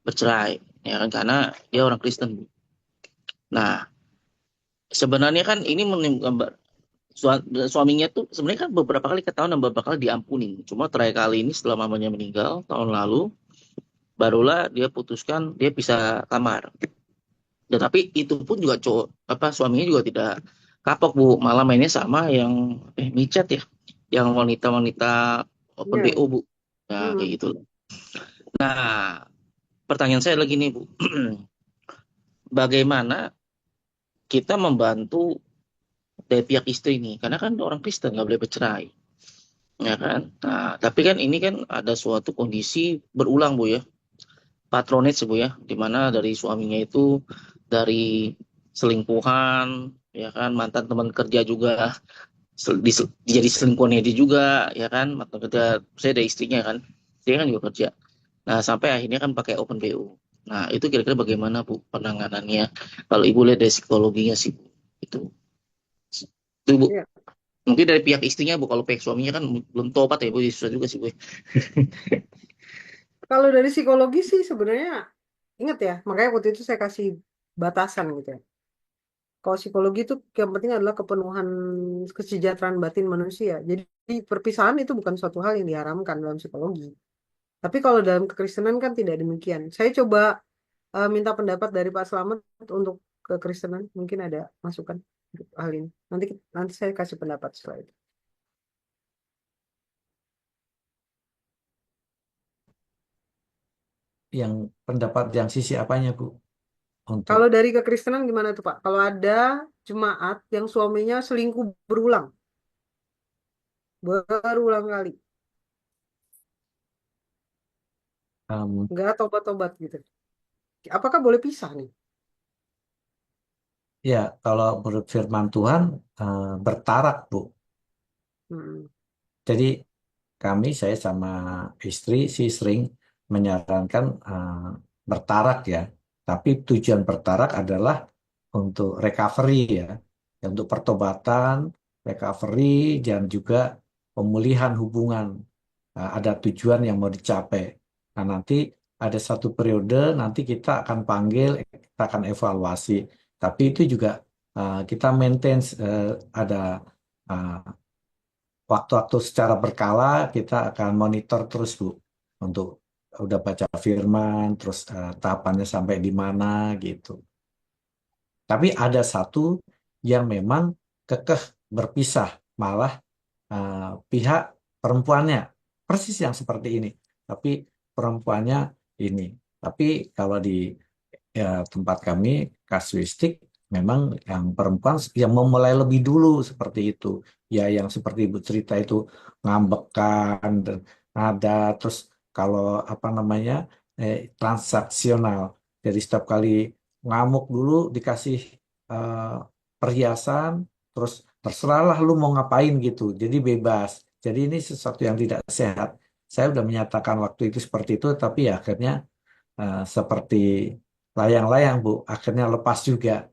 bercerai ya kan karena dia orang Kristen. Nah, sebenarnya kan ini menimbulkan suaminya tuh sebenarnya kan beberapa kali ketahuan dan beberapa kali diampuni. Cuma terakhir kali ini setelah mamanya meninggal tahun lalu barulah dia putuskan dia bisa kamar. Tetapi itu pun juga cowok apa suaminya juga tidak kapok Bu, malah mainnya sama yang micat ya, yang wanita-wanita open iya. BO Bu. Nah, kayak Hmm. gitu. Nah, pertanyaan saya lagi nih Bu, bagaimana kita membantu dari pihak istri nih? Karena kan orang Kristen nggak boleh bercerai, ya kan? Nah, tapi kan ini kan ada suatu kondisi berulang Bu ya, patronage Bu ya, di mana dari suaminya itu dari selingkuhan, ya kan, mantan teman kerja juga, jadi selingkuhannya dia juga, ya kan, mantan kerja, saya ada istrinya kan, dia kan juga kerja. Nah, sampai akhirnya kan pakai open BU. Nah, itu kira-kira bagaimana Bu penanganannya? Kalau Ibu lihat dari psikologinya sih Bu. Itu. Itu Bu. Iya. Mungkin dari pihak istrinya Bu, kalau pihak suaminya kan belum tobat ya Bu, ya susah juga sih Bu. Kalau dari psikologi sih sebenarnya ingat ya, makanya waktu itu saya kasih batasan gitu ya. Kalau psikologi itu yang penting adalah kepenuhan kesejahteraan batin manusia. Jadi perpisahan itu bukan suatu hal yang diharamkan dalam psikologi. Tapi kalau dalam kekristenan kan tidak demikian. Saya coba minta pendapat dari Pak Slamet untuk kekristenan, mungkin ada masukan. hal ini. Nanti saya kasih pendapat setelah itu. Yang pendapat yang sisi apanya, Bu? Untuk Kalau dari kekristenan gimana tuh Pak? Kalau ada jemaat yang suaminya selingkuh berulang kali, um, nggak tobat-tobat gitu. Apakah boleh pisah nih? ya, kalau menurut firman Tuhan bertarak, Bu. Hmm. Jadi saya sama istri sih sering menyarankan bertarak ya. Tapi tujuan bertarak adalah untuk recovery ya. Untuk pertobatan, recovery, dan juga pemulihan hubungan. Nah, ada tujuan yang mau dicapai. Nah, nanti ada satu periode, nanti kita akan panggil, kita akan evaluasi. Tapi itu juga kita maintain ada uh, waktu-waktu secara berkala kita akan monitor terus Bu untuk udah baca firman terus tahapannya sampai di mana gitu. Tapi ada satu yang memang kekeh berpisah malah pihak perempuannya persis yang seperti ini. Tapi perempuannya ini. Tapi kalau di tempat kami kasuistik memang yang perempuan yang memulai lebih dulu seperti itu. Ya yang seperti Ibu cerita itu ngambekan dan ada terus kalau apa namanya transaksional. Jadi setiap kali ngamuk dulu dikasih eh, perhiasan terus terserahlah lu mau ngapain gitu. Jadi bebas. Jadi ini sesuatu yang tidak sehat. Saya udah menyatakan waktu itu seperti itu tapi ya akhirnya seperti layang-layang Bu, akhirnya lepas juga.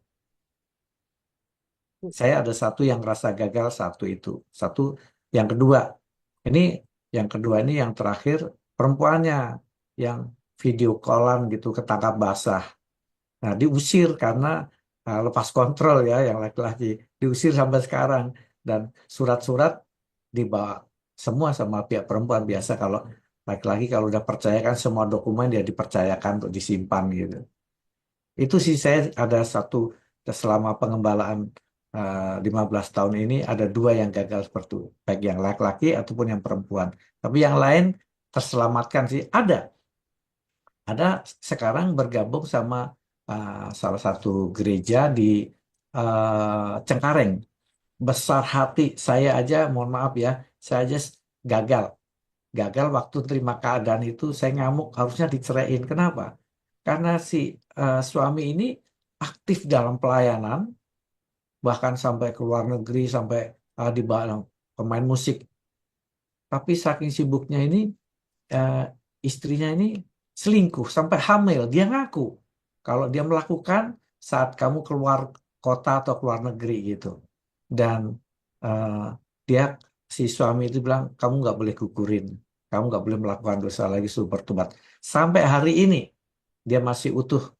Saya ada satu yang rasa gagal satu itu. Satu yang kedua. Ini yang kedua ini yang terakhir perempuannya yang video callan gitu ketangkap basah. Nah, diusir karena lepas kontrol ya yang laki-laki. Diusir sampai sekarang dan surat-surat dibawa semua sama pihak perempuan biasa kalau laki-laki kalau udah percaya kan semua dokumen dia dipercayakan untuk disimpan gitu. Itu sih saya ada satu selama pengembalaan 15 tahun ini ada dua yang gagal seperti itu. Baik yang laki-laki ataupun yang perempuan. Tapi yang lain terselamatkan sih. Ada sekarang bergabung sama salah satu gereja di Cengkareng. Besar hati. Saya aja, mohon maaf ya, saya aja gagal. Gagal waktu terima keadaan itu saya ngamuk harusnya diceraiin. Kenapa? Karena si suami ini aktif dalam pelayanan, bahkan sampai ke luar negeri, sampai di pemain musik. Tapi saking sibuknya ini, eh, istrinya ini selingkuh sampai hamil. Dia ngaku kalau dia melakukan saat kamu keluar kota atau keluar negeri gitu. Dan eh, dia si suami itu bilang kamu nggak boleh gugurin, kamu nggak boleh melakukan dosa lagi suruh bertobat. Sampai hari ini dia masih utuh.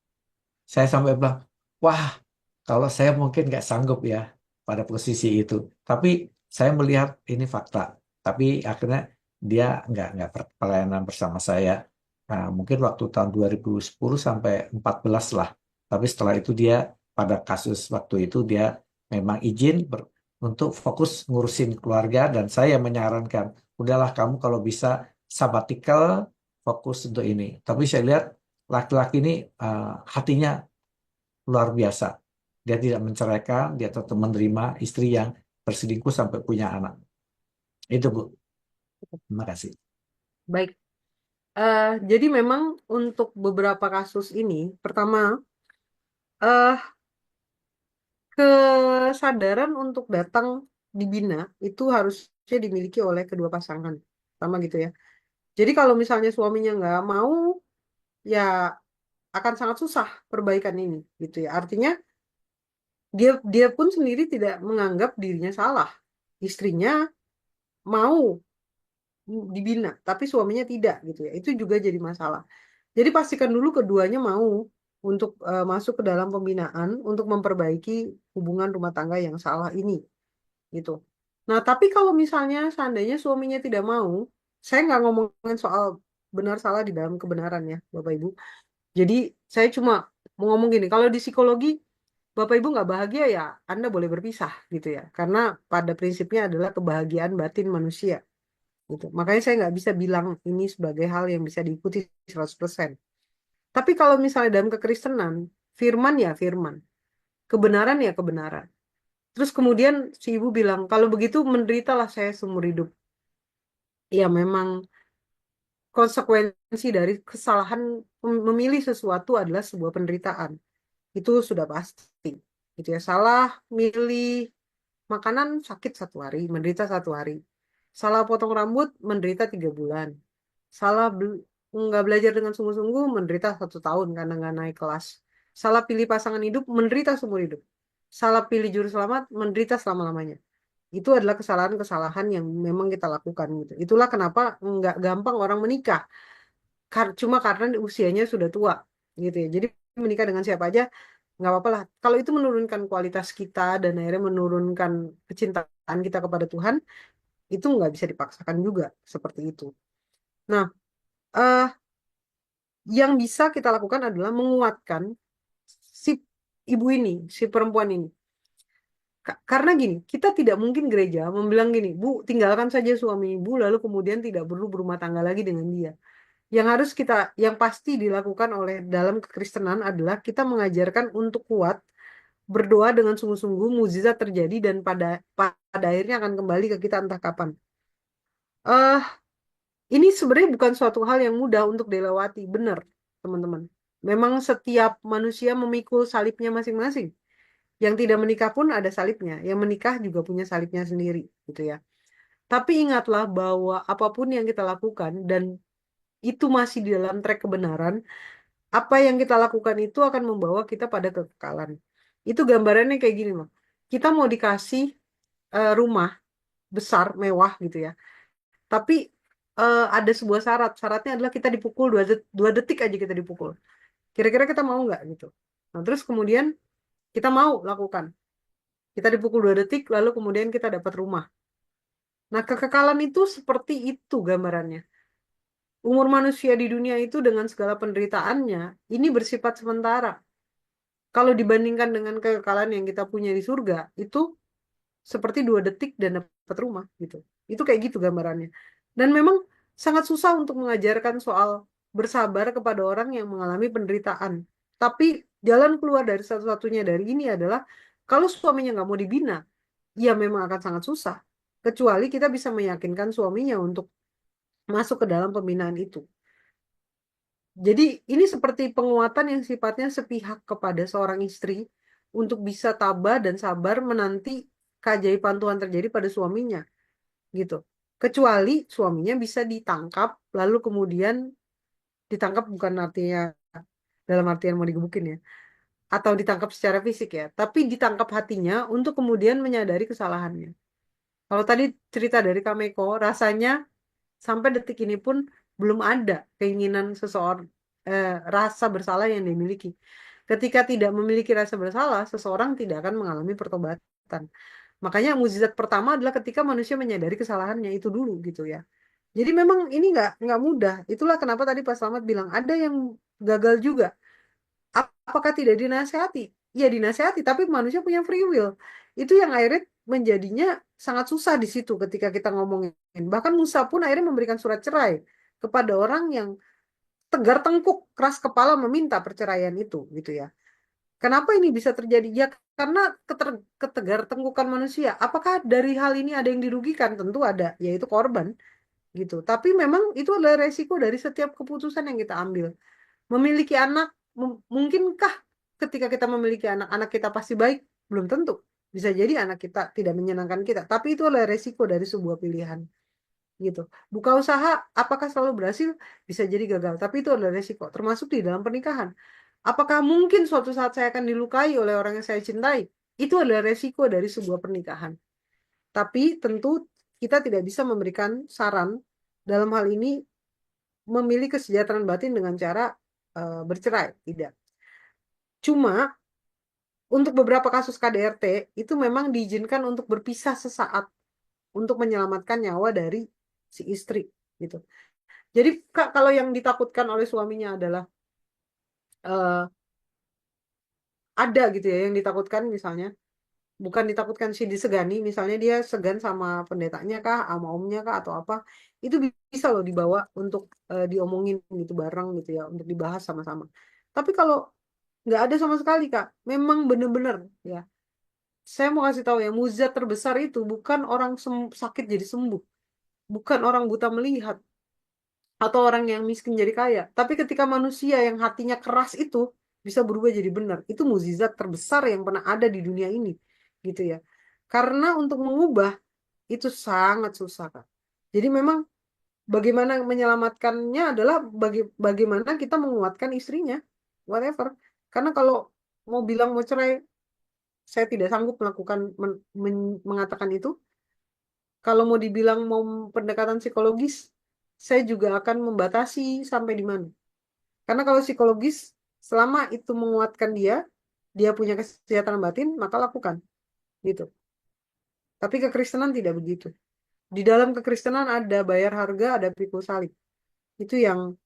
Saya sampai bilang, wah, kalau saya mungkin nggak sanggup ya pada posisi itu. Tapi saya melihat ini fakta. Tapi akhirnya dia nggak pelayanan bersama saya. Nah, mungkin waktu tahun 2010 sampai 14 lah. Tapi setelah itu dia pada kasus waktu itu dia memang izin untuk fokus ngurusin keluarga dan saya menyarankan, udahlah kamu kalau bisa sabbatical fokus untuk ini. Tapi saya lihat laki-laki ini hatinya luar biasa. Dia tidak menceraikan, dia tetap menerima istri yang berselingkuh sampai punya anak. Itu Bu. Terima kasih. Baik. Jadi memang untuk beberapa kasus ini, pertama, eh kesadaran untuk datang dibina itu harusnya dimiliki oleh kedua pasangan. Sama gitu ya. Jadi kalau misalnya suaminya nggak mau, ya akan sangat susah perbaikan ini, gitu ya. Artinya dia dia pun sendiri tidak menganggap dirinya salah. Istrinya mau dibina, tapi suaminya tidak, gitu ya. Itu juga jadi masalah. Jadi pastikan dulu keduanya mau untuk masuk ke dalam pembinaan untuk memperbaiki hubungan rumah tangga yang salah ini, gitu. Nah, tapi kalau misalnya seandainya suaminya tidak mau, saya nggak ngomongin soal benar salah di dalam kebenaran ya, Bapak Ibu. Jadi saya cuma mau ngomong gini, kalau di psikologi Bapak Ibu nggak bahagia ya Anda boleh berpisah gitu ya. Karena pada prinsipnya adalah kebahagiaan batin manusia gitu. Makanya saya nggak bisa bilang ini sebagai hal yang bisa diikuti 100%. Tapi kalau misalnya dalam kekristenan, firman ya firman, kebenaran ya kebenaran. Terus kemudian si ibu bilang, kalau begitu menderitalah saya seumur hidup. Ya memang konsekuensi dari kesalahan memilih sesuatu adalah sebuah penderitaan. Itu sudah pasti. Gitu ya, salah milih makanan sakit 1 hari, menderita 1 hari. Salah potong rambut, menderita 3 bulan. Salah nggak belajar dengan sungguh-sungguh, menderita 1 tahun karena nggak naik kelas. Salah pilih pasangan hidup, menderita seumur hidup. Salah pilih juru selamat, menderita selama-lamanya. Itu adalah kesalahan-kesalahan yang memang kita lakukan gitu. Itulah kenapa nggak gampang orang menikah. Cuma karena usianya sudah tua gitu ya. Jadi menikah dengan siapa aja nggak apa-apa lah. Kalau itu menurunkan kualitas kita dan akhirnya menurunkan kecintaan kita kepada Tuhan, itu nggak bisa dipaksakan juga seperti itu. Nah, eh, yang bisa kita lakukan adalah menguatkan si ibu ini, si perempuan ini. Karena gini, kita tidak mungkin gereja membilang gini, Bu, tinggalkan saja suami ibu, lalu kemudian tidak perlu berumah tangga lagi dengan dia. Yang pasti dilakukan oleh dalam kekristenan adalah kita mengajarkan untuk kuat, berdoa dengan sungguh-sungguh, mukjizat terjadi dan pada akhirnya akan kembali ke kita entah kapan. Eh, ini sebenarnya bukan suatu hal yang mudah untuk dilewati, benar, teman-teman. Memang setiap manusia memikul salibnya masing-masing. Yang tidak menikah pun ada salibnya, yang menikah juga punya salibnya sendiri, gitu ya. Tapi ingatlah bahwa apapun yang kita lakukan dan itu masih di dalam trek kebenaran, apa yang kita lakukan itu akan membawa kita pada kekekalan. Itu gambarannya kayak gini loh. Kita mau dikasih rumah besar, mewah gitu ya. Tapi ada sebuah syarat. Syaratnya adalah kita dipukul 2 detik aja kita dipukul. Kira-kira kita mau nggak gitu? Nah, terus kemudian kita mau lakukan. Kita dipukul 2 detik, lalu kemudian kita dapat rumah. Nah, kekekalan itu seperti itu gambarannya. Umur manusia di dunia itu dengan segala penderitaannya, ini bersifat sementara. Kalau dibandingkan dengan kekekalan yang kita punya di surga, itu seperti 2 detik dan dapat rumah gitu. Itu kayak gitu gambarannya. Dan memang sangat susah untuk mengajarkan soal bersabar kepada orang yang mengalami penderitaan. Tapi jalan keluar dari satu-satunya dari ini adalah kalau suaminya nggak mau dibina, ya memang akan sangat susah. Kecuali kita bisa meyakinkan suaminya untuk masuk ke dalam pembinaan itu. Jadi ini seperti penguatan yang sifatnya sepihak kepada seorang istri untuk bisa tabah dan sabar menanti keajaiban Tuhan terjadi pada suaminya, gitu. Kecuali suaminya bisa ditangkap, lalu kemudian ditangkap bukan artinya dalam artian mau digebukin ya, atau ditangkap secara fisik ya, tapi ditangkap hatinya untuk kemudian menyadari kesalahannya. Kalau tadi cerita dari Kameko, rasanya sampai detik ini pun belum ada keinginan seseorang rasa bersalah yang dimiliki. Ketika tidak memiliki rasa bersalah, seseorang tidak akan mengalami pertobatan. Makanya mukjizat pertama adalah ketika manusia menyadari kesalahannya itu dulu gitu ya. Jadi memang ini nggak mudah. Itulah kenapa tadi Pak Slamet bilang ada yang gagal juga. Apakah tidak dinasehati? Ya dinasehati, tapi manusia punya free will. Itu yang akhirnya menjadinya sangat susah di situ ketika kita ngomongin. Bahkan Musa pun akhirnya memberikan surat cerai kepada orang yang tegar tengkuk, keras kepala meminta perceraian itu, gitu ya. Kenapa ini bisa terjadi? Ya karena ketegar tengkukan manusia. Apakah dari hal ini ada yang dirugikan? Tentu ada, yaitu korban, gitu. Tapi memang itu adalah resiko dari setiap keputusan yang kita ambil. Memiliki anak, mungkinkah ketika kita memiliki anak kita pasti baik? Belum tentu. Bisa jadi anak kita tidak menyenangkan kita, tapi itu adalah resiko dari sebuah pilihan, gitu. Buka usaha, apakah selalu berhasil? Bisa jadi gagal, tapi itu adalah resiko, termasuk di dalam pernikahan. Apakah mungkin suatu saat saya akan dilukai oleh orang yang saya cintai? Itu adalah resiko dari sebuah pernikahan. Tapi tentu kita tidak bisa memberikan saran dalam hal ini memilih kesejahteraan batin dengan cara bercerai, tidak. Cuma untuk beberapa kasus KDRT itu memang diizinkan untuk berpisah sesaat untuk menyelamatkan nyawa dari si istri gitu. Jadi Kak, kalau yang ditakutkan oleh suaminya adalah ada gitu ya yang ditakutkan misalnya, bukan ditakutkan sih, disegani, misalnya dia segan sama pendetanya kah, sama omnya kah, atau apa, itu bisa loh dibawa untuk diomongin gitu bareng gitu ya, untuk dibahas sama-sama. Tapi kalau nggak ada sama sekali Kak, memang bener-bener ya, saya mau kasih tahu ya, mukjizat terbesar itu bukan orang sakit jadi sembuh, bukan orang buta melihat, atau orang yang miskin jadi kaya. Tapi ketika manusia yang hatinya keras itu bisa berubah jadi benar, itu mukjizat terbesar yang pernah ada di dunia ini, gitu ya. Karena untuk mengubah itu sangat susah, Kak. Jadi memang bagaimana menyelamatkannya adalah bagaimana kita menguatkan istrinya, whatever. Karena kalau mau bilang mau cerai, saya tidak sanggup melakukan mengatakan itu. Kalau mau dibilang mau pendekatan psikologis, saya juga akan membatasi sampai di mana. Karena kalau psikologis, selama itu menguatkan dia, dia punya kesehatan batin, maka lakukan. Gitu. Tapi kekristenan tidak begitu. Di dalam kekristenan ada bayar harga, ada pikul salib. Itu yang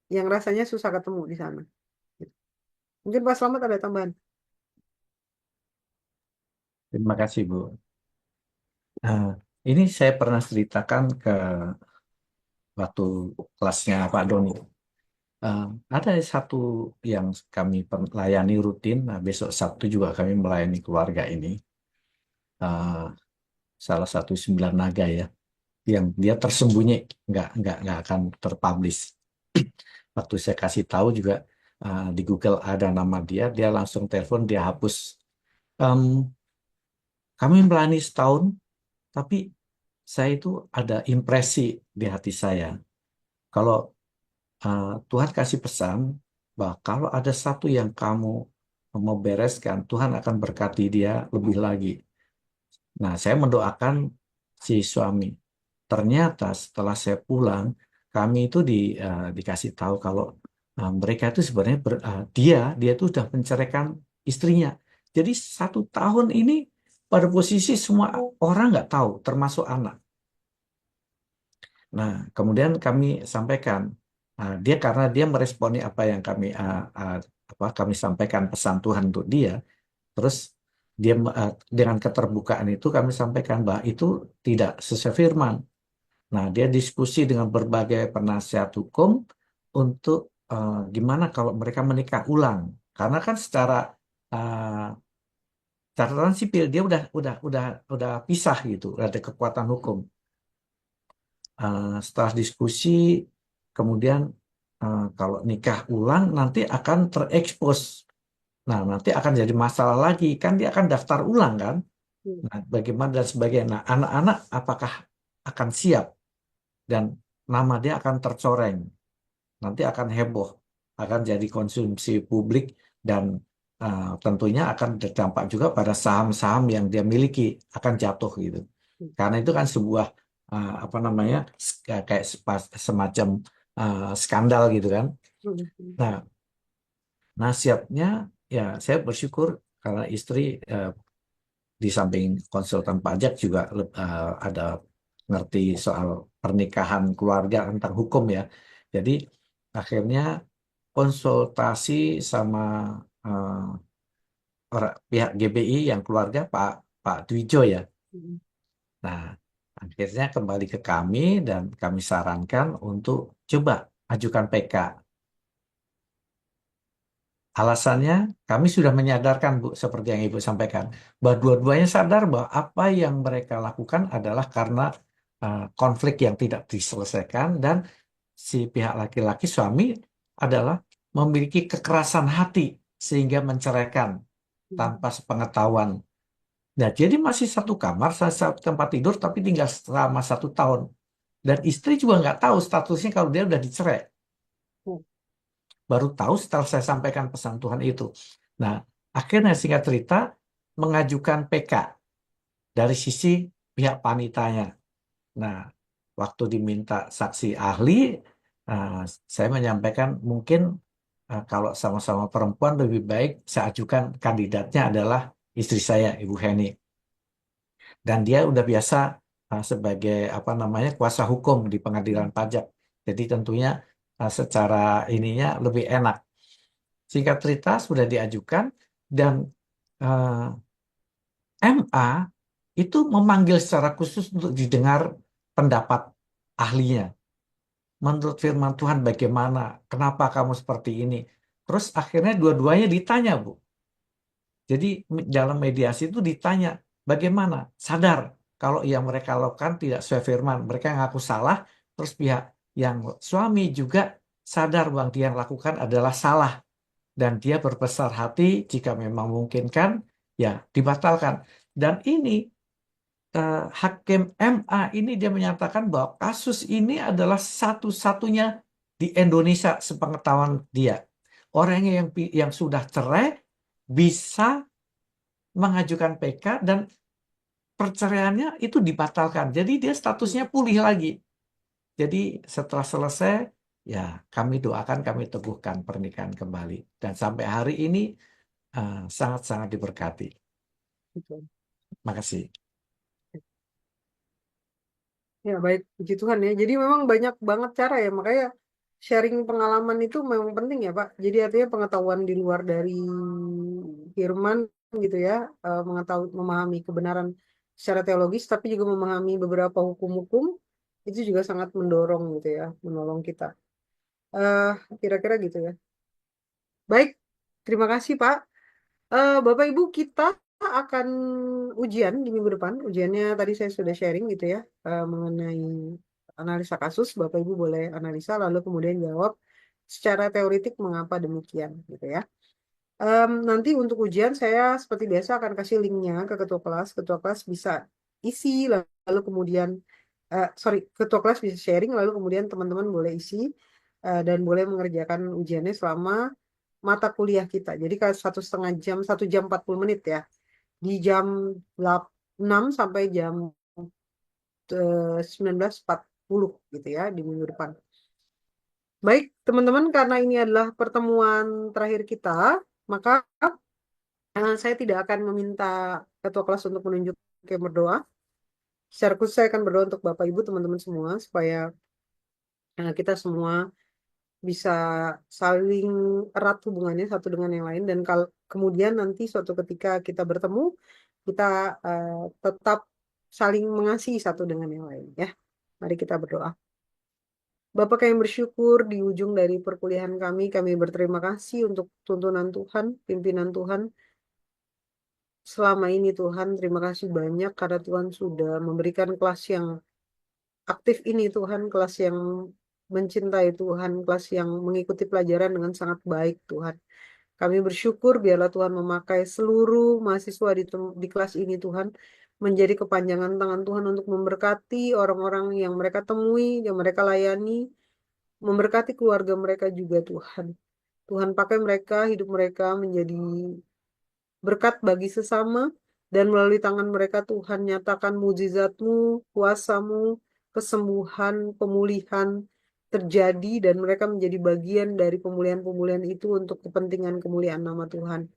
rasanya susah ketemu di sana. Gitu. Mungkin Pak Slamet ada tambahan. Terima kasih, Bu. Nah, ini saya pernah ceritakan ke waktu kelasnya Pak Doni. Eh, ada satu yang kami layani rutin. Nah, besok Sabtu juga kami melayani keluarga ini. Eh, salah satu 9 naga ya, yang dia tersembunyi, nggak akan terpublish. Waktu saya kasih tahu juga di Google ada nama dia, dia langsung telepon, dia hapus. Em, kami melayani setahun, tapi saya itu ada impresi di hati saya. Kalau Tuhan kasih pesan bahwa kalau ada satu yang kamu mau bereskan, Tuhan akan berkati dia lebih lagi. Nah, saya mendoakan si suami. Ternyata setelah saya pulang, kami itu dikasih tahu kalau mereka itu sebenarnya dia itu sudah menceraikan istrinya. Jadi 1 tahun ini pada posisi semua orang nggak tahu, termasuk anak. Nah, kemudian kami sampaikan, dia karena dia meresponi apa yang kami sampaikan pesan Tuhan untuk dia, terus dia dengan keterbukaan itu kami sampaikan bahwa itu tidak sesuai firman. Nah, dia diskusi dengan berbagai penasihat hukum untuk gimana kalau mereka menikah ulang, karena kan secara uh, catatan sipil dia udah pisah gitu, ada kekuatan hukum. Setelah diskusi, kemudian kalau nikah ulang nanti akan terekspos. Nah, nanti akan jadi masalah lagi. Kan dia akan daftar ulang kan? Nah, bagaimana dan sebagainya. Nah, anak-anak apakah akan siap? Dan nama dia akan tercoreng. Nanti akan heboh. Akan jadi konsumsi publik dan tentunya akan berdampak juga pada saham-saham yang dia miliki akan jatuh gitu. Karena itu kan sebuah apa namanya kayak semacam skandal gitu kan. Nah, nasihatnya ya saya bersyukur karena istri di samping konsultan pajak juga ada ngerti soal pernikahan keluarga tentang hukum ya. Jadi akhirnya konsultasi sama eh, pihak GBI yang keluarga Pak Dwijo ya. Nah, akhirnya kembali ke kami dan kami sarankan untuk coba ajukan PK. Alasannya, kami sudah menyadarkan, Bu, seperti yang Ibu sampaikan, bahwa dua-duanya sadar bahwa apa yang mereka lakukan adalah karena konflik yang tidak diselesaikan dan si pihak laki-laki suami adalah memiliki kekerasan hati sehingga menceraikan tanpa sepengetahuan. Nah, jadi masih satu kamar, satu tempat tidur, tapi tinggal selama 1 tahun. Dan istri juga nggak tahu statusnya kalau dia udah dicerai. Baru tahu setelah saya sampaikan pesan Tuhan itu. Nah, akhirnya singkat cerita mengajukan PK dari sisi pihak panitanya. Nah, waktu diminta saksi ahli, saya menyampaikan mungkin kalau sama-sama perempuan lebih baik saya ajukan kandidatnya adalah istri saya, Ibu Heni. Dan dia udah biasa sebagai apa namanya kuasa hukum di pengadilan pajak. Jadi tentunya secara ininya lebih enak. Singkat cerita sudah diajukan Dan eh, MA itu memanggil secara khusus untuk didengar pendapat ahlinya. Menurut firman Tuhan bagaimana? Kenapa kamu seperti ini? Terus akhirnya dua-duanya ditanya, Bu. Jadi dalam mediasi itu ditanya, bagaimana? Sadar kalau yang mereka lakukan tidak sesuai firman. Mereka ngaku salah, terus pihak yang suami juga sadar bahwa dia yang lakukan adalah salah. Dan dia berbesar hati jika memang memungkinkan, ya dibatalkan. Dan ini Hakim MA ini dia menyatakan bahwa kasus ini adalah satu-satunya di Indonesia sepengetahuan dia. Orang yang sudah cerai bisa mengajukan PK dan perceraiannya itu dibatalkan. Jadi dia statusnya pulih lagi. Jadi setelah selesai, ya kami doakan, kami teguhkan pernikahan kembali. Dan sampai hari ini sangat-sangat diberkati. Gitu. Makasih. Ya, baik, puji Tuhan ya. Jadi memang banyak banget cara ya, makanya sharing pengalaman itu memang penting ya, Pak. Jadi artinya pengetahuan di luar dari firman gitu ya, memahami kebenaran secara teologis, tapi juga memahami beberapa hukum-hukum, itu juga sangat mendorong gitu ya, menolong kita. Eh, Kira-kira gitu ya. Baik, terima kasih Pak. Bapak Ibu, kita akan ujian di minggu depan. Ujiannya tadi saya sudah sharing gitu ya, mengenai analisa kasus. Bapak Ibu boleh analisa lalu kemudian jawab secara teoritik mengapa demikian gitu ya. Nanti untuk ujian saya seperti biasa akan kasih linknya ke ketua kelas. Ketua kelas bisa isi lalu kemudian ketua kelas bisa sharing lalu kemudian teman-teman boleh isi dan boleh mengerjakan ujiannya selama mata kuliah kita. Jadi kalau 1,5 jam, 1 jam 40 menit ya. Di jam 6 sampai jam 19.40 gitu ya di minggu depan. Baik, teman-teman, karena ini adalah pertemuan terakhir kita, maka saya tidak akan meminta ketua kelas untuk menunjuk yang berdoa. Secara khusus saya akan berdoa untuk Bapak Ibu, teman-teman semua, supaya kita semua bisa saling erat hubungannya satu dengan yang lain. Dan kalau kemudian nanti suatu ketika kita bertemu, kita tetap saling mengasihi satu dengan yang lain. Ya, mari kita berdoa. Bapak kami bersyukur di ujung dari perkuliahan kami berterima kasih untuk tuntunan Tuhan, pimpinan Tuhan. Selama ini Tuhan, terima kasih banyak karena Tuhan sudah memberikan kelas yang aktif ini Tuhan, kelas yang mencintai Tuhan, kelas yang mengikuti pelajaran dengan sangat baik Tuhan. Kami bersyukur biarlah Tuhan memakai seluruh mahasiswa di kelas ini Tuhan, menjadi kepanjangan tangan Tuhan untuk memberkati orang-orang yang mereka temui, yang mereka layani, memberkati keluarga mereka juga Tuhan. Tuhan pakai mereka, hidup mereka menjadi berkat bagi sesama, dan melalui tangan mereka Tuhan nyatakan mujizat-Mu, kuasa-Mu, kesembuhan, pemulihan terjadi, dan mereka menjadi bagian dari pemulihan-pemulihan itu untuk kepentingan kemuliaan nama Tuhan.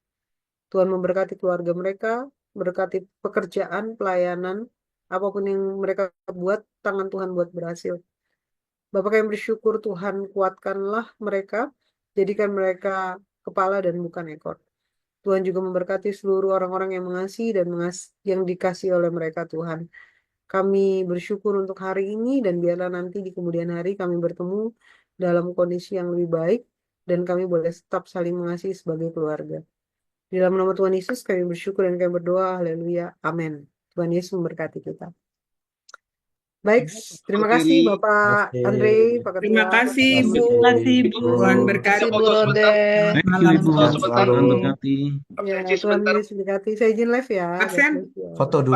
Tuhan memberkati keluarga mereka, berkati pekerjaan, pelayanan, apapun yang mereka buat, tangan Tuhan buat berhasil. Bapak yang bersyukur Tuhan kuatkanlah mereka, jadikan mereka kepala dan bukan ekor. Tuhan juga memberkati seluruh orang-orang yang mengasihi dan yang dikasihi oleh mereka Tuhan. Kami bersyukur untuk hari ini dan biarlah nanti di kemudian hari kami bertemu dalam kondisi yang lebih baik dan kami boleh tetap saling mengasihi sebagai keluarga. Di dalam nama Tuhan Yesus kami bersyukur dan kami berdoa. Haleluya. Amin. Tuhan Yesus memberkati kita. Baik, terima kasih Bapak Andre, Pak Ketua. Terima kasih Bu. Terima kasih Bu. Tuhan berkati. Bu Rode. Malam Sehat Bu. selalu. Ya, Tuhan Yesus berkati. Saya izin live ya. Aksen. Foto dulu.